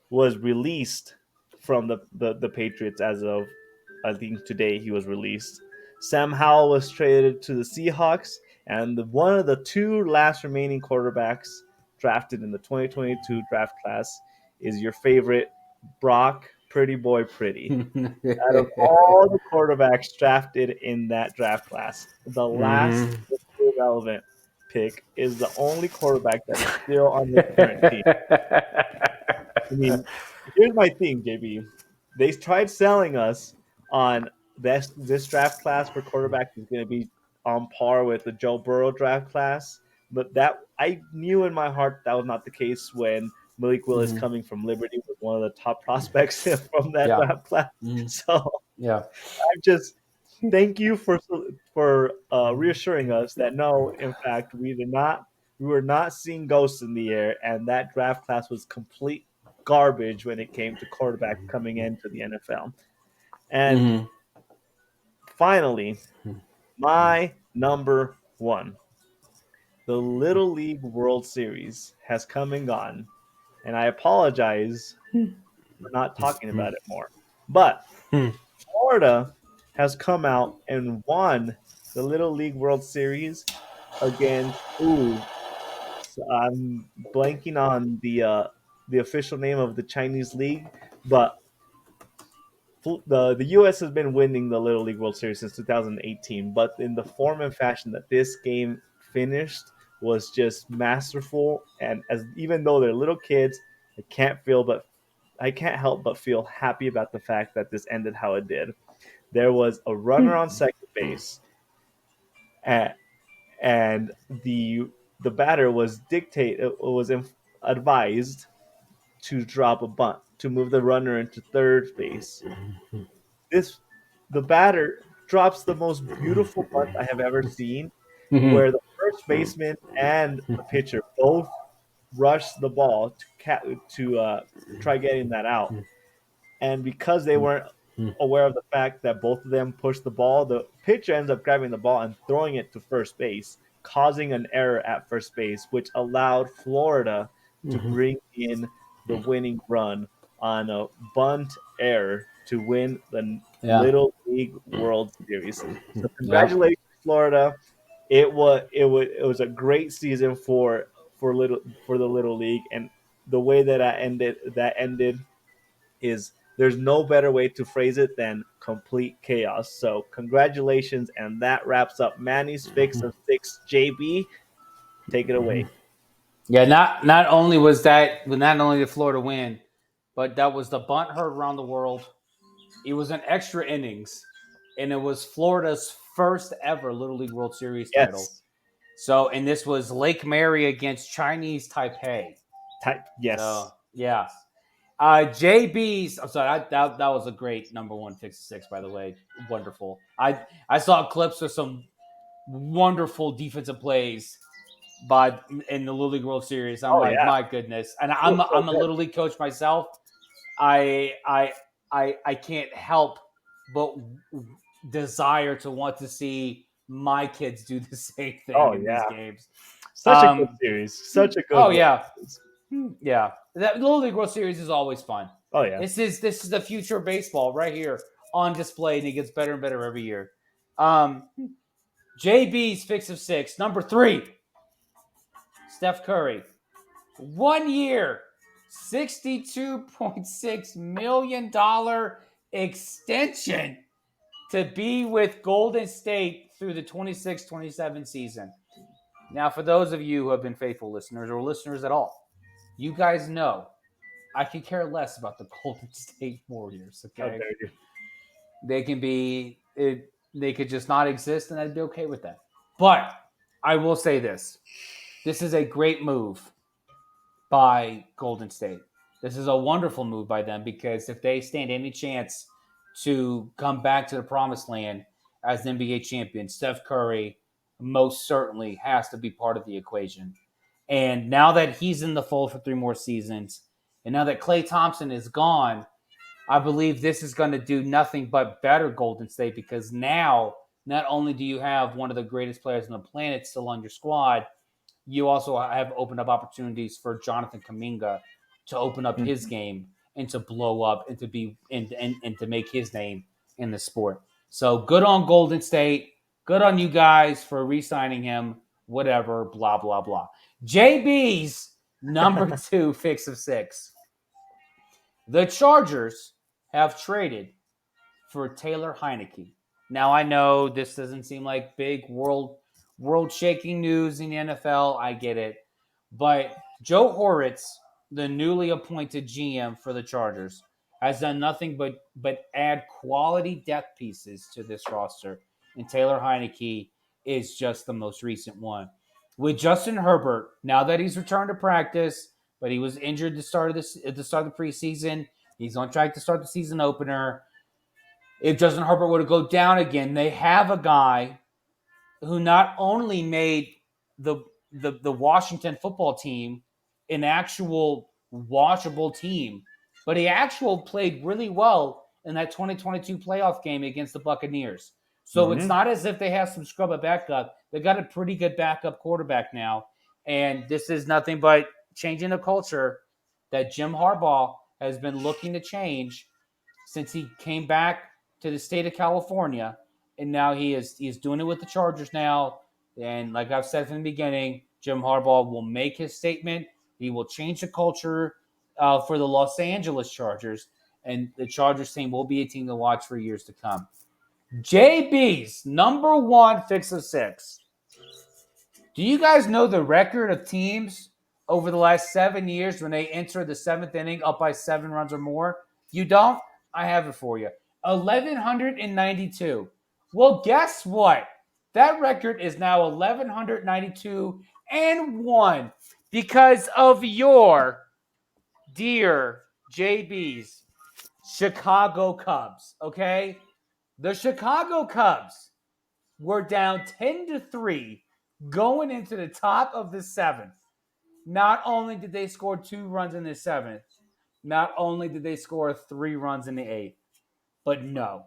was released from the Patriots as of, I think today he was released. Sam Howell was traded to the Seahawks, and one of the 2 last remaining quarterbacks drafted in the 2022 draft class is your favorite Brock Pretty Boy Pretty. Out of all the quarterbacks drafted in that draft class, the last relevant pick is the only quarterback that is still on the current team. I mean, here's my thing, JB. They tried selling us on this draft class for quarterback is going to be on par with the Joe Burrow draft class, but that I knew in my heart that was not the case when Malik Willis coming from Liberty was one of the top prospects from that draft class. So I just thank you for reassuring us that no, in fact, we were not seeing ghosts in the air, and that draft class was complete garbage when it came to quarterback coming into the NFL. And finally, my number 1, the Little League World Series has come and gone, and I apologize for not talking about it more. But Florida has come out and won the Little League World Series against. I'm blanking on the official name of the Chinese league, but the U.S. has been winning the Little League World Series since 2018. But in the form and fashion that this game finished was just masterful. And even though they're little kids, I can't help but feel happy about the fact that this ended how it did. There was a runner on second base, and the batter was advised to drop a bunt to move the runner into third base. The batter drops the most beautiful bunt I have ever seen, where the first baseman and the pitcher both rush the ball to try getting that out. And because they weren't aware of the fact that both of them pushed the ball, the pitcher ends up grabbing the ball and throwing it to first base, causing an error at first base, which allowed Florida to bring in the winning run on a bunt error to win the Little League World Series. So congratulations, Florida. It was a great season for the Little League, and the way that ended is there's no better way to phrase it than complete chaos. So congratulations, and that wraps up Manny's fix of 6. JB, take it away. Yeah, not only did Florida win, but that was the bunt heard around the world. It was an extra innings, and it was Florida's first ever Little League World Series title. So, and this was Lake Mary against Chinese Taipei. Yes. So, yeah. JB's. I'm sorry. That was a great number 1 fix of 6. By the way, wonderful. I saw clips of some wonderful defensive plays in the Little League World Series. I'm my goodness. And I'm a Little League coach myself. I can't help but desire to want to see my kids do the same thing in these games. Such a good series. Such a good. Oh yeah, yeah. That Little League World Series is always fun. Oh yeah. This is the future of baseball right here on display, and it gets better and better every year. JB's fix of 6, number 3. Steph Curry, 1 year, $62.6 million extension to be with Golden State through the 26-27 season. Now, for those of you who have been faithful listeners or listeners at all, you guys know I could care less about the Golden State Warriors, okay? How dare you. They could just not exist, and I'd be okay with that. But I will say this. This is a great move by Golden State. This is a wonderful move by them, because if they stand any chance to come back to the promised land as the NBA champion, Steph Curry most certainly has to be part of the equation. And now that he's in the fold for 3 more seasons, and now that Klay Thompson is gone, I believe this is going to do nothing but better Golden State, because now not only do you have one of the greatest players on the planet still on your squad, you also have opened up opportunities for Jonathan Kuminga to open up his game and to blow up and to be and to make his name in the sport. So good on Golden State. Good on you guys for re-signing him. Whatever, blah, blah, blah. JB's number 2 fix of 6. The Chargers have traded for Taylor Heineke. Now, I know this doesn't seem like big world-shaking news in the NFL. I get it. But Joe Horitz, the newly appointed GM for the Chargers, has done nothing but add quality depth pieces to this roster. And Taylor Heineke is just the most recent one. With Justin Herbert, now that he's returned to practice, but he was injured at the start of the preseason, he's on track to start the season opener. If Justin Herbert were to go down again, they have a guy who not only made the Washington football team an actual watchable team, but he actually played really well in that 2022 playoff game against the Buccaneers. So it's not as if they have some scrub at backup. They've got a pretty good backup quarterback now. And this is nothing but changing the culture that Jim Harbaugh has been looking to change since he came back to the state of California. And now he's doing it with the Chargers now. And like I've said from the beginning, Jim Harbaugh will make his statement. He will change the culture for the Los Angeles Chargers. And the Chargers team will be a team to watch for years to come. JB's number 1 fix of 6. Do you guys know the record of teams over the last 7 years when they enter the 7th inning up by 7 runs or more? You don't? I have it for you. 1,192. Well, guess what? That record is now 1,192-1 because of your dear JB's Chicago Cubs, okay? The Chicago Cubs were down 10-3 going into the top of the 7th. Not only did they score 2 runs in the 7th, not only did they score 3 runs in the 8th, but no,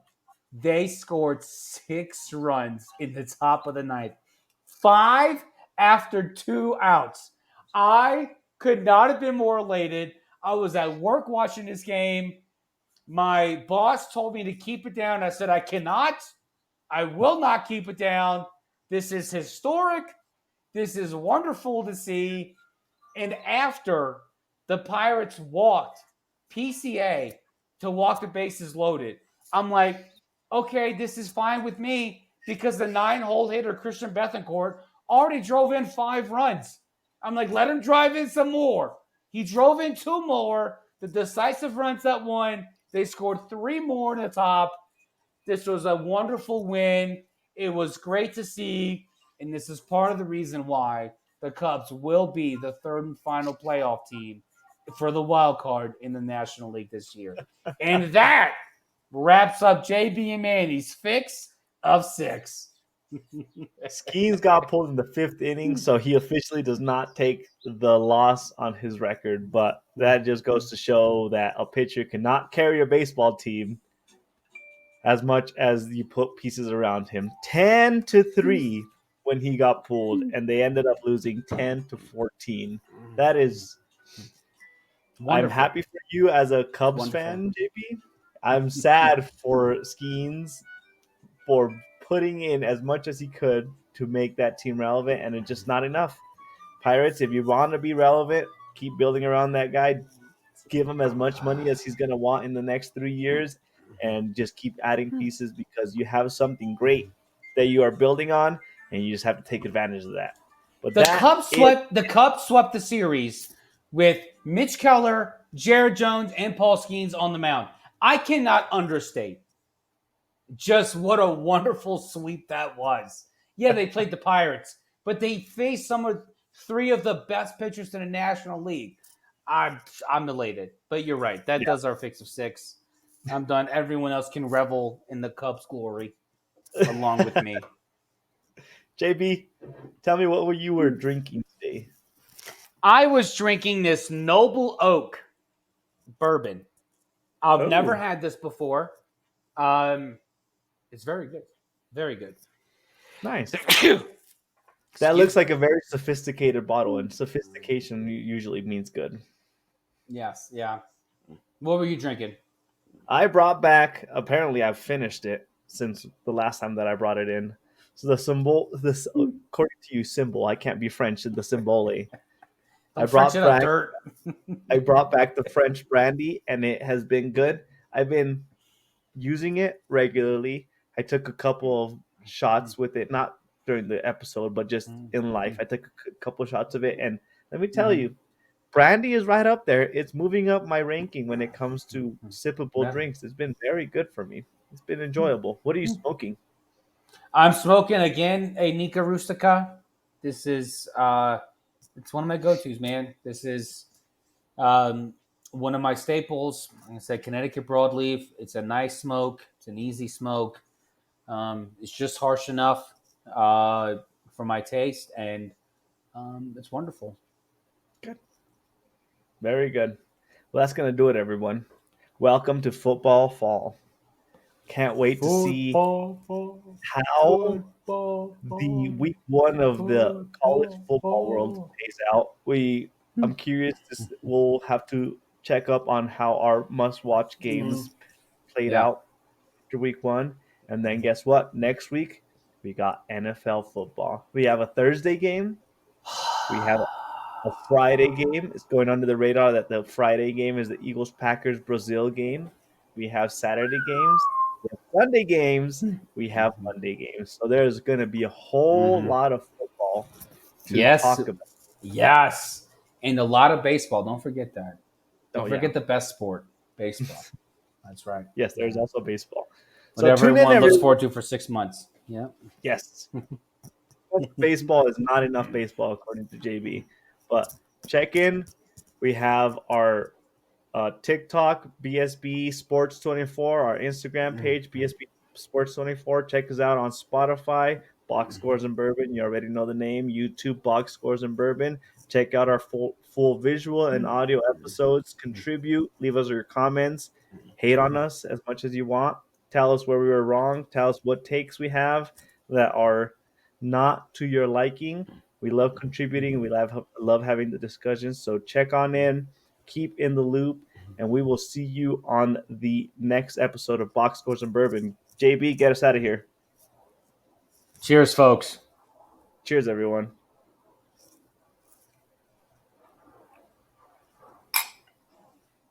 they scored 6 runs in the top of the 9th. 5 after 2 outs. I could not have been more elated. I was at work watching this game. My boss told me to keep it down. I said, I cannot. I will not keep it down. This is historic. This is wonderful to see. And after the Pirates walked PCA to walk the bases loaded, I'm like, okay, this is fine with me because the 9-hole hitter, Christian Bethancourt, already drove in 5 runs. I'm like, let him drive in some more. He drove in 2 more, the decisive runs that won. They scored 3 more in the top. This was a wonderful win. It was great to see, and this is part of the reason why the Cubs will be the 3rd and final playoff team for the wild card in the National League this year. And that wraps up JB and Manny's fix of 6. Skeens got pulled in the 5th inning, so he officially does not take the loss on his record. But that just goes to show that a pitcher cannot carry a baseball team as much as you put pieces around him. 10-3 when he got pulled, and they ended up losing 10-14. That is Wonderful. I'm happy for you as a Cubs fan, JP. I'm sad for Skeens for putting in as much as he could to make that team relevant, and it's just not enough. Pirates, if you want to be relevant, keep building around that guy. Give him as much money as he's going to want in the next 3 years, and just keep adding pieces because you have something great that you are building on, and you just have to take advantage of that. But the Cubs swept the series with Mitch Keller, Jared Jones, and Paul Skeens on the mound. I cannot understate just what a wonderful sweep that was. Yeah, they played the Pirates, but they faced three of the best pitchers in the National League. I'm elated, but you're right. That does our fix of 6. I'm done. Everyone else can revel in the Cubs' glory along with me. JB, tell me what you were drinking today. I was drinking this Noble Oak bourbon. I've never had this before. It's very good. Very good. Nice. That looks like a very sophisticated bottle, and sophistication usually means good. Yes, yeah. What were you drinking? I brought back, apparently I've finished it since the last time that I brought it in. So according to you, symbol, I can't be French, the Symbole. I brought back the French brandy, and it has been good. I've been using it regularly. I took a couple of shots with it, not during the episode, but just in life. I took a couple of shots of it, and let me tell you, brandy is right up there. It's moving up my ranking when it comes to sippable drinks. It's been very good for me. It's been enjoyable. What are you smoking? I'm smoking again a Nica Rustica. This is it's one of my go-tos, man. This is one of my staples. I'm gonna say Connecticut broadleaf. It's a nice smoke. It's an easy smoke. It's just harsh enough for my taste, and it's wonderful. Good. Very good. Well, that's going to do it, everyone. Welcome to Football Fall. Can't wait to see how the week 1 of the college football world plays out. I'm curious. We'll have to check up on how our must-watch games played out after week 1. And then guess what? Next week, we got NFL football. We have a Thursday game. We have a Friday game. It's going under the radar that the Friday game is the Eagles-Packers Brazil game. We have Saturday games. We have Sunday games. We have Monday games. So there's going to be a whole lot of football to talk about. Yes. And a lot of baseball. Don't forget that. Don't forget the best sport, baseball. That's right. Yes, there's also baseball. What everyone looks forward to for 6 months. Yeah. Yes. Baseball is not enough baseball, according to JB. But check in. We have our TikTok, BSB Sports 24, our Instagram page, BSB Sports 24. Check us out on Spotify, Box Scores and Bourbon. You already know the name. YouTube, Box Scores and Bourbon. Check out our full visual and audio episodes. Contribute. Leave us your comments. Hate on us as much as you want. Tell us where we were wrong. Tell us what takes we have that are not to your liking. We love contributing. We love having the discussions. So check on in. Keep in the loop. And we will see you on the next episode of Box Scores and Bourbon. JB, get us out of here. Cheers, folks. Cheers, everyone.